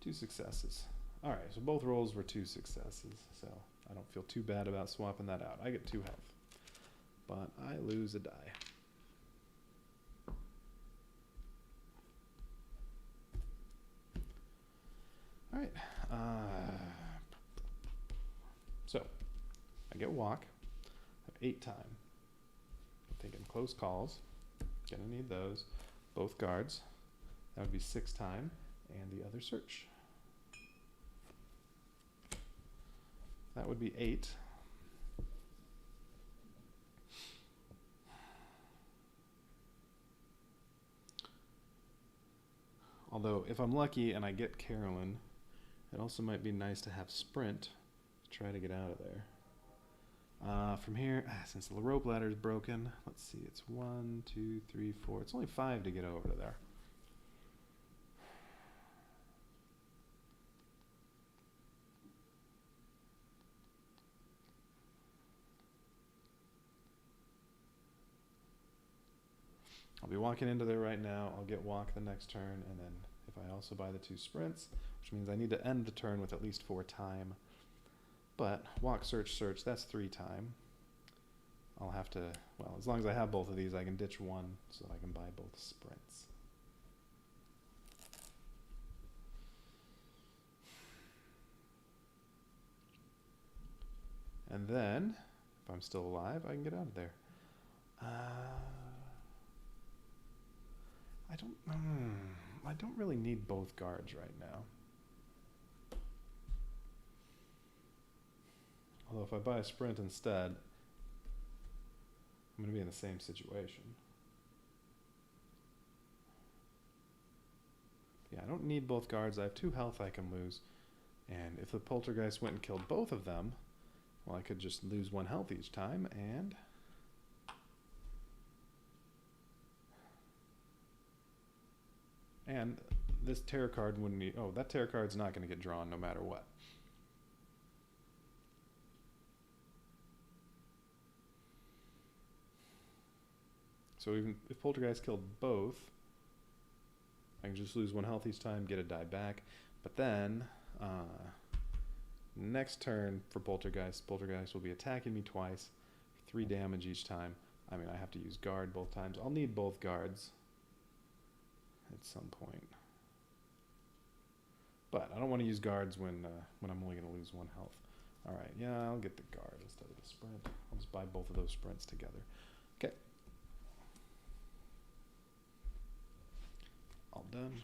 2 successes. Alright, so both rolls were 2 successes, so I don't feel too bad about swapping that out. I get 2 health, but I lose a die. Alright, so I get walk. I have 8 time. I'm thinking close calls. Gonna need those. Both guards. That would be 6 time, and the other search. That would be 8. Although, if I'm lucky and I get Carolyn, it also might be nice to have sprint to try to get out of there. From here, since the rope ladder is broken, let's see, it's 1, 2, 3, 4. It's only 5 to get over to there. I'll be walking into there right now. I'll get walk the next turn, and then if I also buy the 2 sprints, which means I need to end the turn with at least 4 time. But walk, search, that's 3 time. I'll have to, well, as long as I have both of these, I can ditch 1 so I can buy both sprints. And then, if I'm still alive, I can get out of there. I don't really need both guards right now. Although if I buy a sprint instead, I'm going to be in the same situation. Yeah, I don't need both guards. I have 2 health I can lose. And if the Poltergeist went and killed both of them, well, I could just lose 1 health each time, and... And this terror card wouldn't need... Oh, that terror card's not going to get drawn no matter what. So even if Poltergeist killed both, I can just lose 1 health each time, get a die back. But then, next turn for Poltergeist will be attacking me twice, 3 damage each time. I mean, I have to use guard both times. I'll need both guards at some point. But I don't want to use guards when I'm only going to lose 1 health. All right, yeah, I'll get the guard instead of the sprint. I'll just buy both of those sprints together. Okay. All done.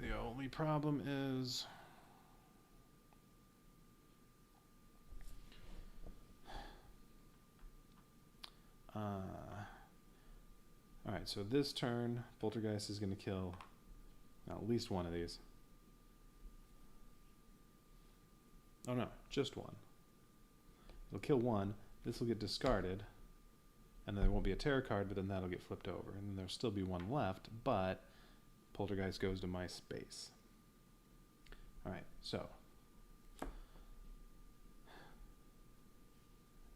The only problem is... Alright, so this turn, Poltergeist is going to kill at least one of these. Oh no, just one. It'll kill one, this will get discarded, and then there won't be a terror card, but then that'll get flipped over. And then there'll still be one left, but Poltergeist goes to my space. Alright, so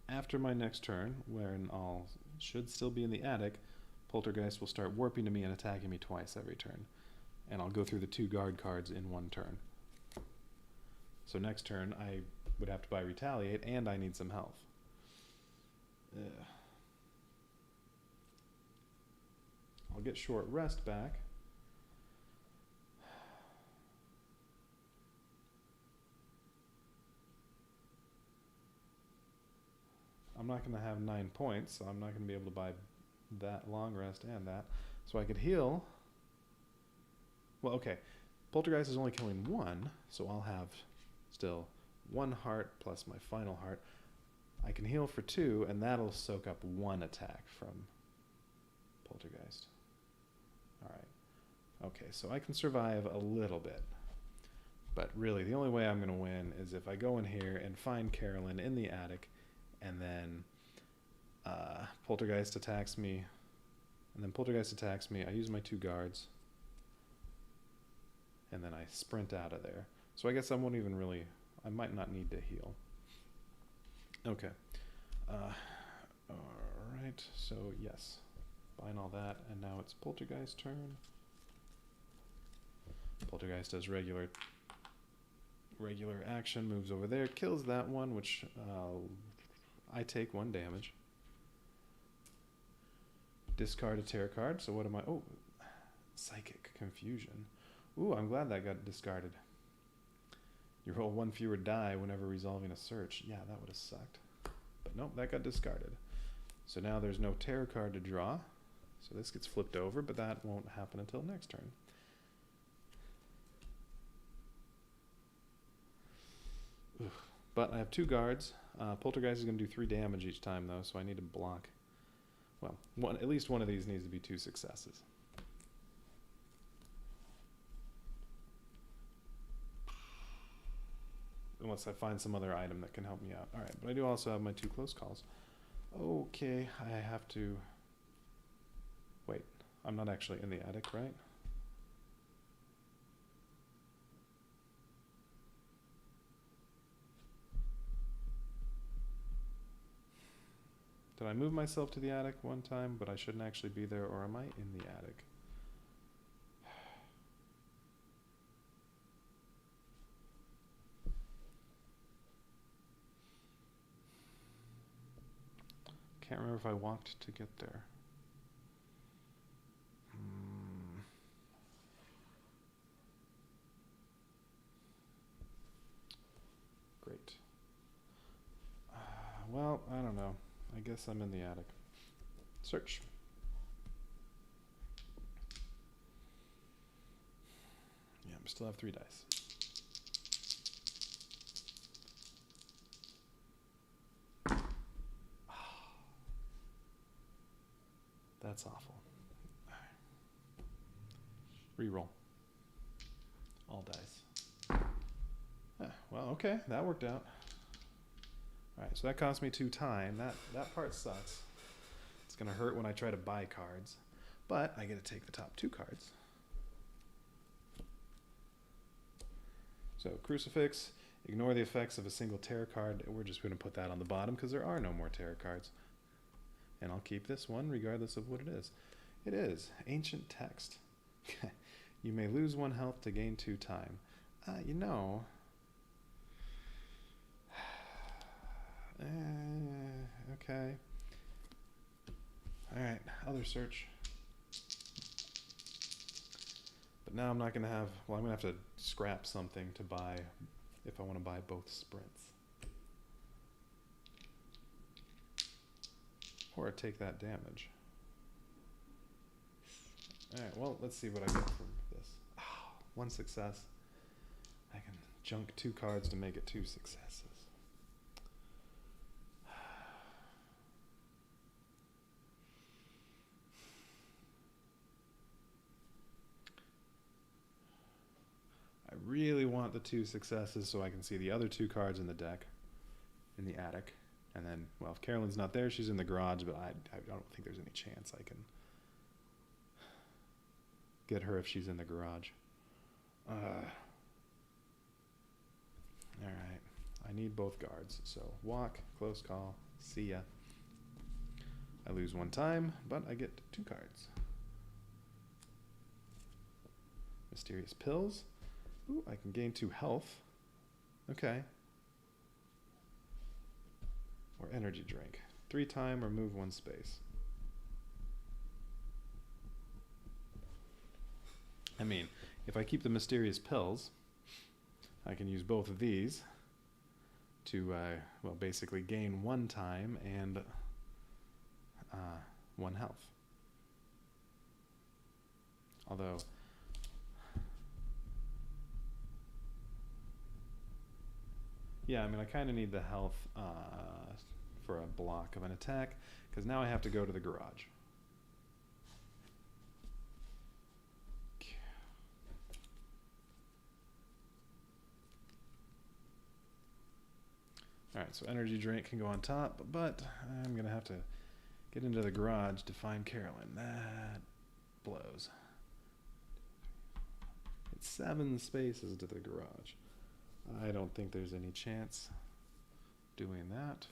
after my next turn, wherein I'll should still be in the attic, Poltergeist will start warping to me and attacking me twice every turn. And I'll go through the 2 guard cards in 1 turn. So next turn, I would have to buy Retaliate, and I need some health. Ugh. I'll get Short Rest back. I'm not going to have 9 points, so I'm not going to be able to buy that long rest and that. So I could heal. Well, okay. Poltergeist is only killing 1, so I'll have still 1 heart plus my final heart. I can heal for 2, and that'll soak up 1 attack from Poltergeist. Alright. Okay, so I can survive a little bit. But really, the only way I'm going to win is if I go in here and find Carolyn in the attic, and then Poltergeist attacks me, I use my 2 guards, and then I sprint out of there. So I guess I might not need to heal. Okay. Alright, so yes. Buying all that, and now it's Poltergeist's turn. Poltergeist does regular action, moves over there, kills that one, which I take 1 damage. Discard a terror card, so what am I? Oh, Psychic Confusion. Ooh, I'm glad that got discarded. You roll 1 fewer die whenever resolving a search. Yeah, that would have sucked. But nope, that got discarded. So now there's no terror card to draw. So this gets flipped over, but that won't happen until next turn. Ugh. But I have 2 guards. Poltergeist is going to do 3 damage each time, though, so I need to block. Well, at least one of these needs to be 2 successes. Unless I find some other item that can help me out. Alright, but I do also have my 2 close calls. Okay, I have to... Wait, I'm not actually in the attic, right? Did I move myself to the attic one time, but I shouldn't actually be there, or am I in the attic? Can't remember if I walked to get there. Great. Well, I don't know. I guess I'm in the attic. Search. Yeah, I still have 3 dice. That's awful. Reroll. All dice. Well, okay, that worked out. Alright, so that cost me 2 time. That part sucks. It's going to hurt when I try to buy cards. But I get to take the top 2 cards. So, Crucifix, ignore the effects of a single terror card. We're just going to put that on the bottom because there are no more terror cards. And I'll keep this one regardless of what it is. It is Ancient Text. You may lose 1 health to gain 2 time. You know... okay. Alright, other search. But now I'm not going to have... Well, I'm going to have to scrap something to buy if I want to buy both sprints. Or take that damage. Alright, well, let's see what I get from this. Oh, one success. I can junk 2 cards to make it 2 successes. I really want the 2 successes so I can see the other 2 cards in the deck, in the attic. And then, well, if Carolyn's not there, she's in the garage, but I don't think there's any chance I can get her if she's in the garage. Alright, I need both guards, so walk, close call, see ya. I lose 1 time, but I get 2 cards. Mysterious pills. Ooh, I can gain 2 health. Okay. Or energy drink. 3 time or move 1 space. I mean, if I keep the mysterious pills, I can use both of these to, well, basically gain 1 time and 1 health. Although, yeah, I mean, I kind of need the health for a block of an attack, because now I have to go to the garage. Alright, so energy drink can go on top, but I'm going to have to get into the garage to find Carolyn. That blows. It's 7 spaces to the garage. I don't think there's any chance doing that.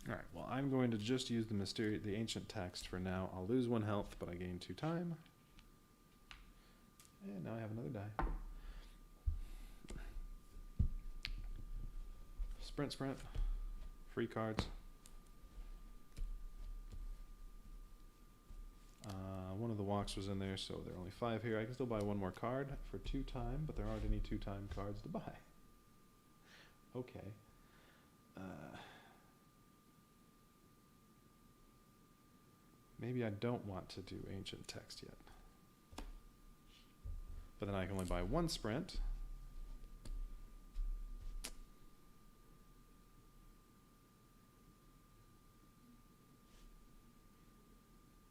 Alright, well, I'm going to just use the ancient text for now. I'll lose 1 health, but I gain 2 time. And now I have another die. Sprint. Free cards. One of the walks was in there, so there are only 5 here. I can still buy 1 more card for 2 time, but there aren't any 2 time cards to buy. Okay. Maybe I don't want to do ancient text yet. But then I can only buy 1 sprint.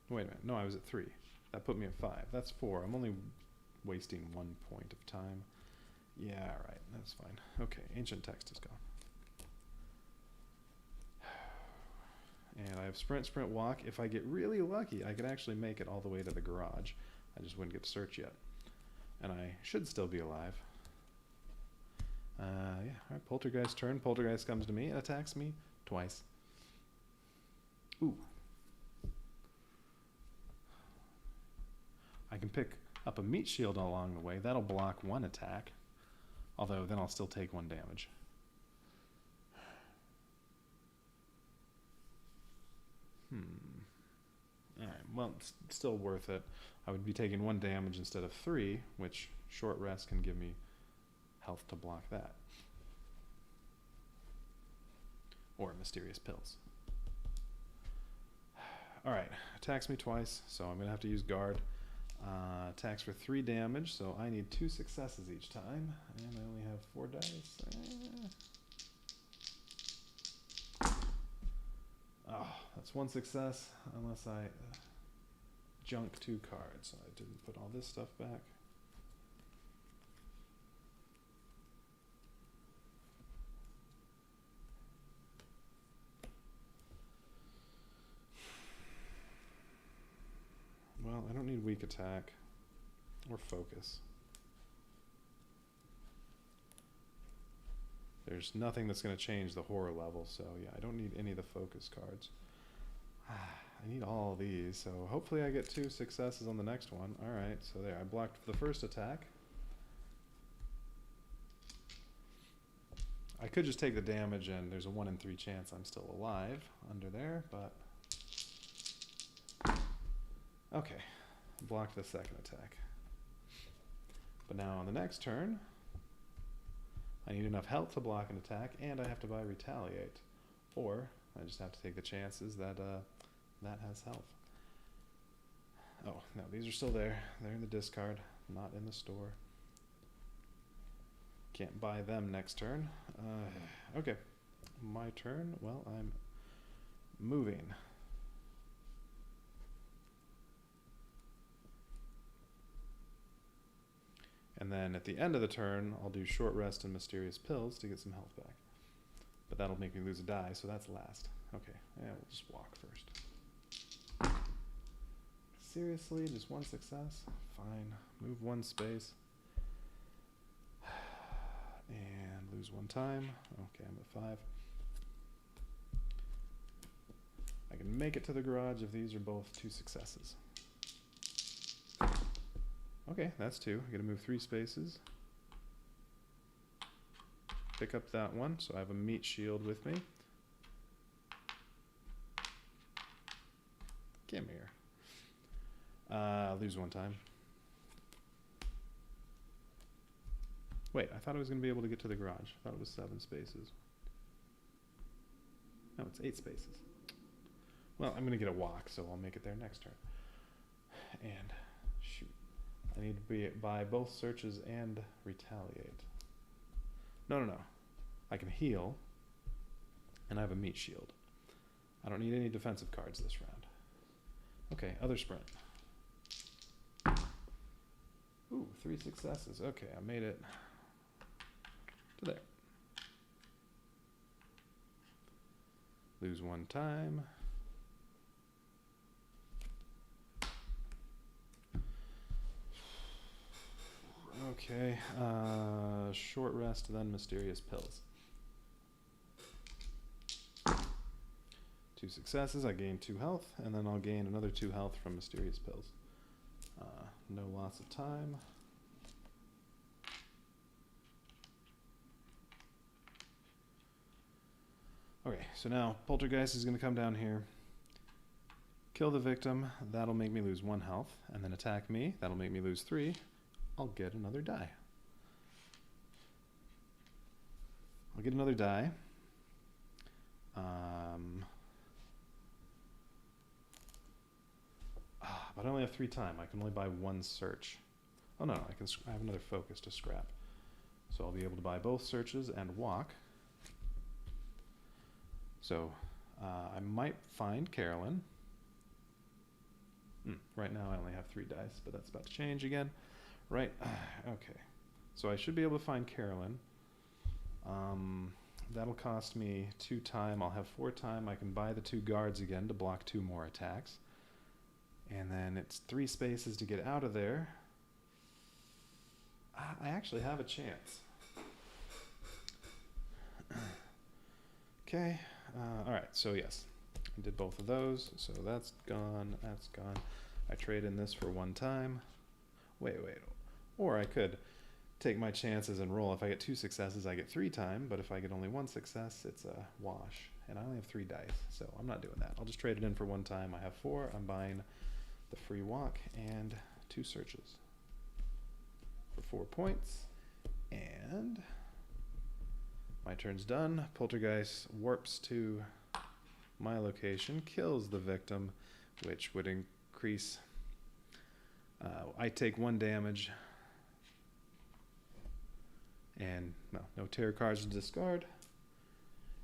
Wait a minute. No, I was at 3. That put me at 5. That's 4. I'm only wasting 1 point of time. Yeah, right. That's fine. Okay, ancient text is gone. And I have sprint, walk. If I get really lucky, I could actually make it all the way to the garage. I just wouldn't get to search yet. And I should still be alive. Yeah, alright, Poltergeist turn. Poltergeist comes to me and attacks me twice. Ooh. I can pick up a meat shield along the way. That'll block 1 attack. Although, then I'll still take 1 damage. Alright, well, it's still worth it. I would be taking 1 damage instead of 3, which short rest can give me health to block that. Or mysterious pills. Alright, attacks me twice, so I'm going to have to use guard. Attacks for 3 damage, so I need 2 successes each time. And I only have 4 dice. Oh, that's 1 success, unless I junk 2 cards. So I didn't put all this stuff back. Well, I don't need weak attack or focus. There's nothing that's going to change the horror level, so yeah, I don't need any of the focus cards. I need all of these, so hopefully I get 2 successes on the next one. Alright, so there, I blocked the first attack. I could just take the damage and there's a 1 in 3 chance I'm still alive under there, but... Okay, blocked the second attack. But now on the next turn, I need enough health to block an attack, and I have to buy Retaliate. Or, I just have to take the chances that that has health. Oh, no, these are still there. They're in the discard, not in the store. Can't buy them next turn. Okay, my turn. Well, I'm moving. And then at the end of the turn, I'll do Short Rest and Mysterious Pills to get some health back. But that'll make me lose a die, so that's last. Okay, yeah, we'll just walk first. Seriously, just 1 success? Fine. Move 1 space. And lose 1 time. Okay, I'm at 5. I can make it to the garage if these are both 2 successes. Okay, that's 2. I gotta move 3 spaces. Pick up that one, so I have a meat shield with me. Come here. I'll lose 1 time. Wait, I thought I was going to be able to get to the garage. I thought it was 7 spaces. No, it's 8 spaces. Well, I'm going to get a walk, so I'll make it there next turn. And, shoot. I need to buy both searches and retaliate. No. I can heal, and I have a meat shield. I don't need any defensive cards this round. Okay, other sprint. Ooh, 3 successes. Okay, I made it to there. Lose 1 time. Okay, Short Rest, then Mysterious Pills. 2 successes, I gain 2 health, and then I'll gain another 2 health from Mysterious Pills. No loss of time. Okay, so now Poltergeist is going to come down here, kill the victim, that'll make me lose 1 health, and then attack me, that'll make me lose 3. I'll get another die. I'll get another die. But I only have 3 time. I can only buy 1 search. Oh no, I have another focus to scrap. So I'll be able to buy both searches and walk. So I might find Carolyn. Right now I only have 3 dice, but that's about to change again. Right, okay. So I should be able to find Carolyn. That'll cost me 2 time. I'll have 4 time. I can buy the 2 guards again to block 2 more attacks. And then it's 3 spaces to get out of there. I actually have a chance. Okay, alright, so yes. I did both of those, so that's gone, that's gone. I trade in this for 1 time. Wait. Or I could take my chances and roll. If I get 2 successes, I get 3 time, but if I get only 1 success, it's a wash. And I only have 3 dice, so I'm not doing that. I'll just trade it in for 1 time. I have 4. I'm buying the free walk and 2 searches for 4 points. And my turn's done. Poltergeist warps to my location, kills the victim, which would increase... I take 1 damage, and no terror cards to discard.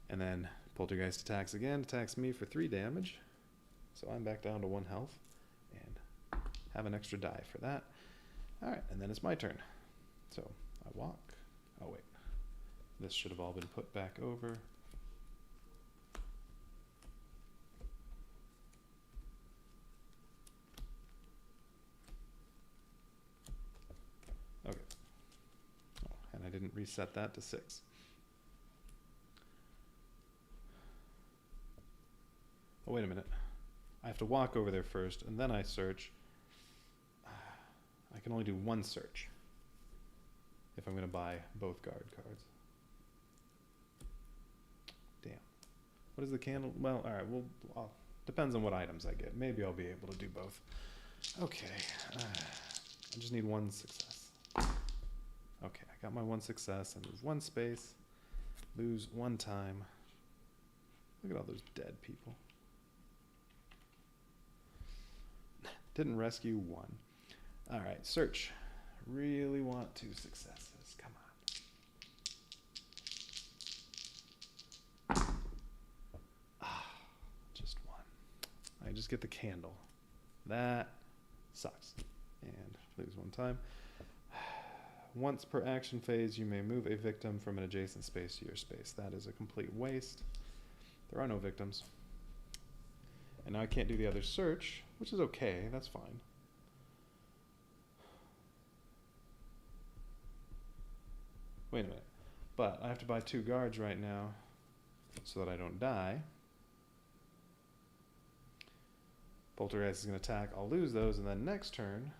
And then Poltergeist attacks again, attacks me for 3 damage. So I'm back down to 1 health, and have an extra die for that. Alright, and then it's my turn. So I walk. Oh wait, this should have all been put back over. Okay. Oh, and I didn't reset that to 6. Oh, wait a minute. I have to walk over there first, and then I search. I can only do 1 search if I'm going to buy both guard cards. What is the candle? Well, all right. Well, depends on what items I get. Maybe I'll be able to do both. Okay. I just need one success. Okay, I got my one success. I move one space. Lose one time. Look at all those dead people. Didn't rescue one. All right, search. Really want 2 successes. Come on. Just one. I just get the candle. That sucks. And lose one time. Once per action phase, you may move a victim from an adjacent space to your space. That is a complete waste. There are no victims. And now I can't do the other search, which is okay. That's fine. Wait a minute. But I have to buy 2 guards right now so that I don't die. Poltergeist is going to attack. I'll lose those, and then next turn...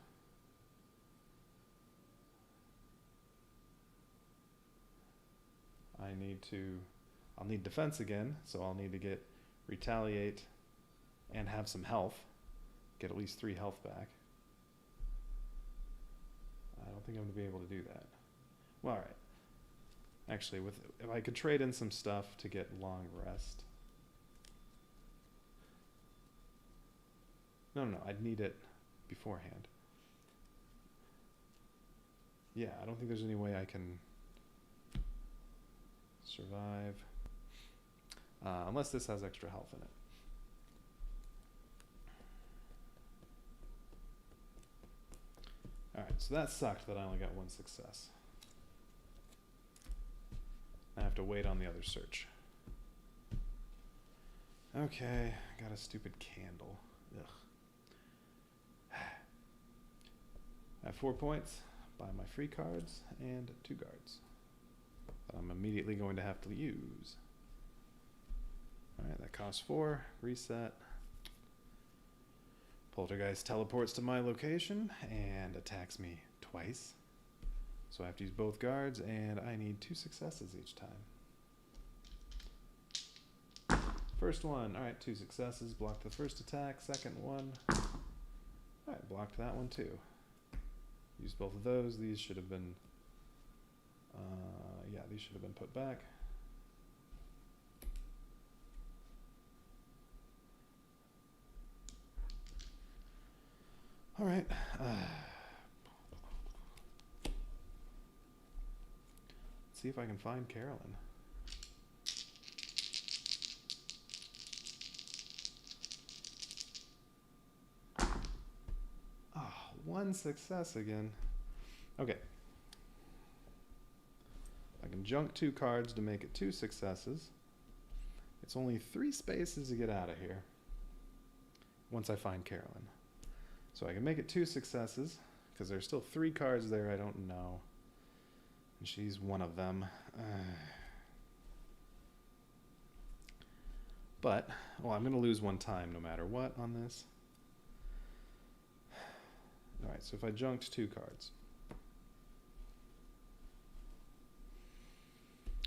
I'll need defense again, so I'll need to get retaliate and have some health. Get at least 3 health back. I don't think I'm going to be able to do that. Well, alright. Actually, if I could trade in some stuff to get long rest. No, I'd need it beforehand. Yeah, I don't think there's any way I can survive. Unless this has extra health in it. Alright, so that sucked that I only got 1 success. I have to wait on the other search. Okay, got a stupid candle. Ugh. I have 4 points, buy my free cards, and 2 guards that I'm immediately going to have to use. Alright, that costs 4, reset. Poltergeist teleports to my location and attacks me twice. So I have to use both guards, and I need 2 successes each time. First one, alright, 2 successes, blocked the first attack. Second one, alright, blocked that one too. Used both of those. These should have been, yeah, these should have been put back. Alright. See if I can find Carolyn. Oh, 1 success again. Okay. I can junk 2 cards to make it 2 successes. It's only 3 spaces to get out of here once I find Carolyn. So I can make it 2 successes because there's still 3 cards there I don't know. And she's one of them. But, well, I'm going to lose 1 time no matter what on this. Alright, so if I junked 2 cards.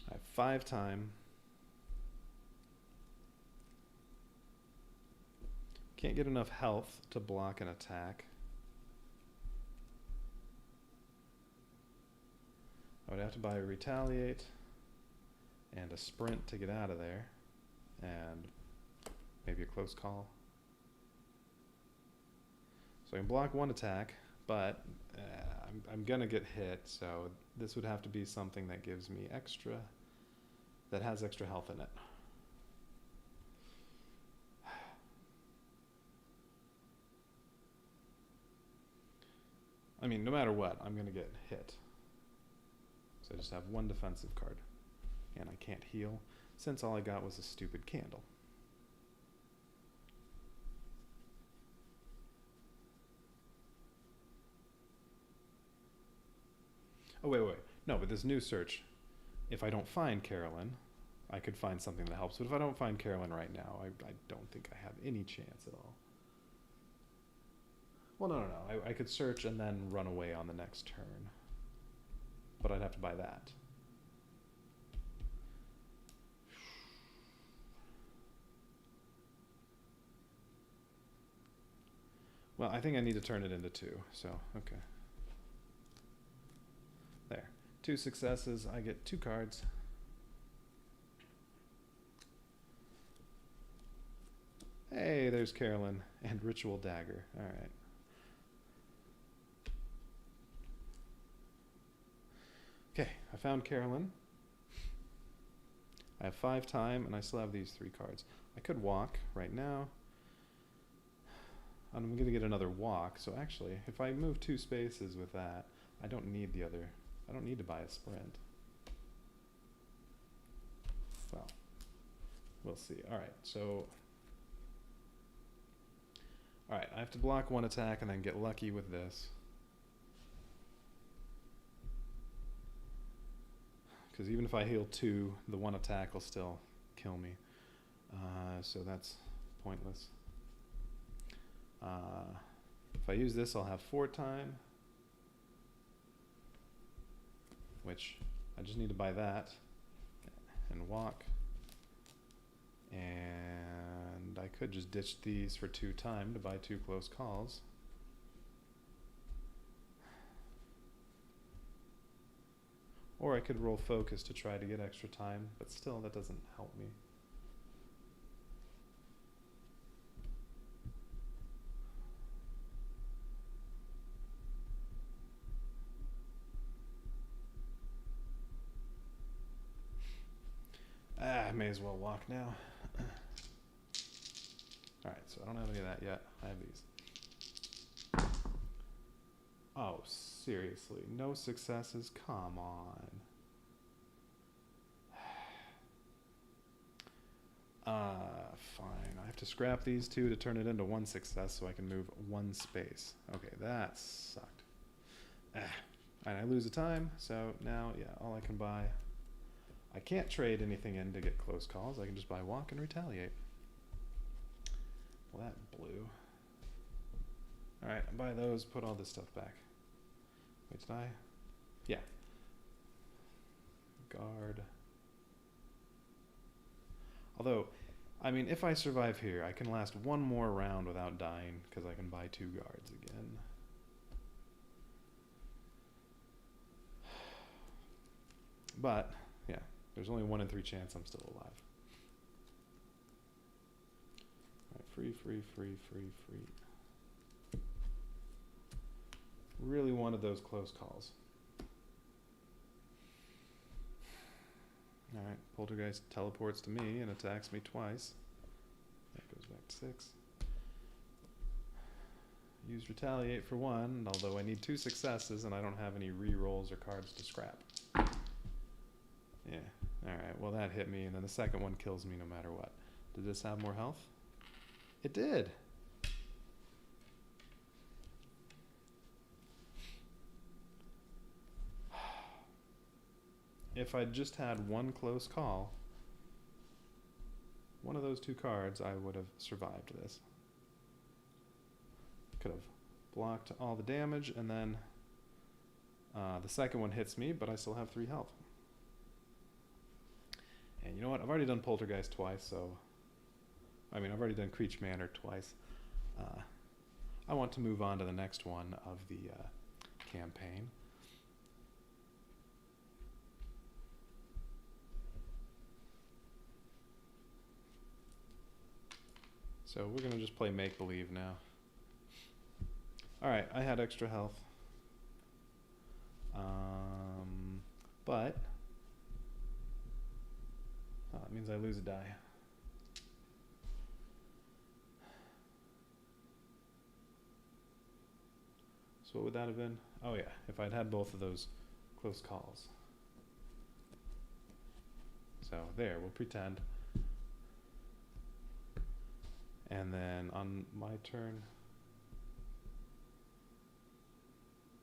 I have 5 time. Can't get enough health to block an attack. I would have to buy a retaliate and a sprint to get out of there, and maybe a close call. So I can block 1 attack, but I'm gonna get hit, so this would have to be something that gives me extra, that has extra health in it. I mean, no matter what, I'm gonna get hit. So I just have 1 defensive card. And I can't heal, since all I got was a stupid candle. Oh, wait. No, but this new search, if I don't find Carolyn, I could find something that helps. But if I don't find Carolyn right now, I don't think I have any chance at all. Well, no. I could search and then run away on the next turn. But I'd have to buy that. Well, I think I need to turn it into 2, so, okay. There. 2 successes, I get 2 cards. Hey, there's Carolyn and Ritual Dagger. All right. Okay, I found Carolyn. I have 5 time, and I still have these 3 cards. I could walk right now. I'm going to get another walk, so actually, if I move 2 spaces with that, I don't need the other. I don't need to buy a sprint. Well, we'll see. All right, so... Alright, I have to block 1 attack and then get lucky with this. Because even if I heal 2, the 1 attack will still kill me. So that's pointless. If I use this, I'll have 4 time. Which, I just need to buy that. And walk. And I could just ditch these for 2 time to buy 2 close calls. Or I could roll focus to try to get extra time, but still that doesn't help me. I may as well walk now. Alright, so I don't have any of that yet. I have these. Oh, seriously. No successes? Come on. Fine. I have to scrap these 2 to turn it into 1 success so I can move 1 space. Okay, that sucked. And I lose a time, so now, yeah, all I can buy... I can't trade anything in to get close calls. I can just buy walk and retaliate. Well, that blew. Alright, I buy those, put all this stuff back. Wait, did I? Yeah. Guard. Although, I mean, if I survive here, I can last 1 more round without dying, because I can buy 2 guards again. But, yeah, there's only 1 in 3 chance I'm still alive. Free, free, free, free, free. Really wanted those close calls. Alright, Poltergeist teleports to me and attacks me twice. That goes back to 6. Use retaliate for 1, although I need 2 successes and I don't have any re-rolls or cards to scrap. Yeah, alright, well that hit me, and then the second one kills me no matter what. Did this have more health? It did! If I'd just had 1 close call, one of those 2 cards, I would have survived this. Could have blocked all the damage, and then the second one hits me, but I still have 3 health. And you know what? I've already done Poltergeist twice, so... I mean, I've already done Creech Manor twice. I want to move on to the next one of the campaign. So we're going to just play make-believe now. Alright, I had extra health. But... oh, it means I lose a die. So what would that have been? Oh yeah, if I'd had both of those close calls. So there, we'll pretend. And then on my turn,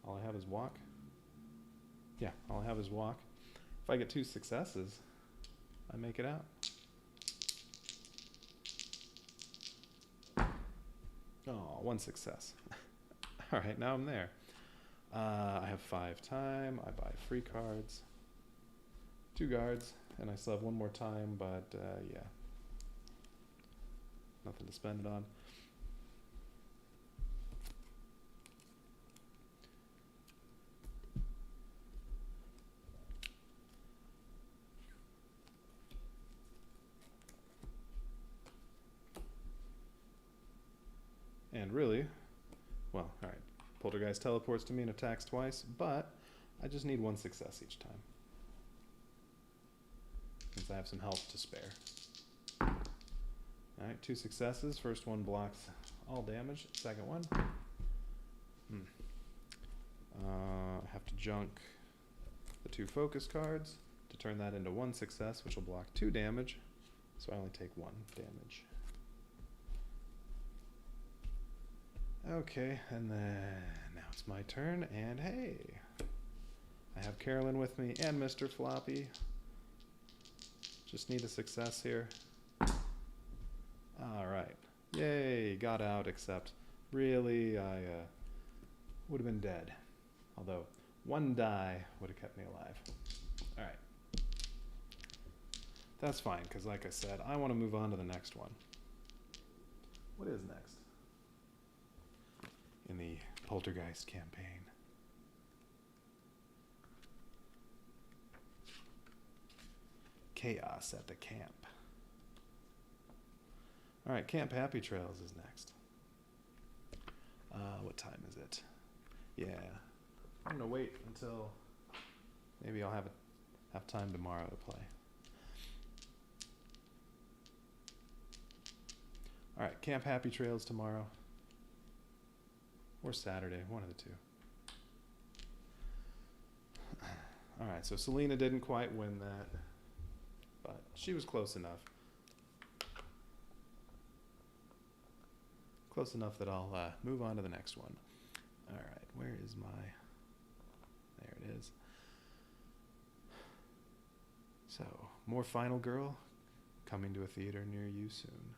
all I have is walk. Yeah, all I have is walk. If I get 2 successes, I make it out. Oh, 1 success. Alright, now I'm there. I have 5 time, I buy free cards, 2 guards, and I still have 1 more time, but yeah. Nothing to spend it on. And really, well, alright. Poltergeist teleports to me and attacks twice, but I just need 1 success each time, since I have some health to spare. Alright, 2 successes. First one blocks all damage. Second one. I have to junk the 2 focus cards to turn that into 1 success, which will block 2 damage. So I only take 1 damage. Okay, and then now it's my turn, and hey, I have Carolyn with me and Mr. Floppy. Just need a success here. Alright. Yay, got out, except really I would have been dead. Although 1 die would have kept me alive. Alright. That's fine, because like I said, I want to move on to the next one. What is next in the Poltergeist campaign? Chaos at the camp. Alright, Camp Happy Trails is next. What time is it? Yeah. I'm gonna wait until maybe I'll have time tomorrow to play. Alright, Camp Happy Trails tomorrow. Or Saturday, one of the 2. Alright, so Selena didn't quite win that, but she was close enough. Close enough that I'll move on to the next one. Alright, where is my... There it is. So, more Final Girl coming to a theater near you soon.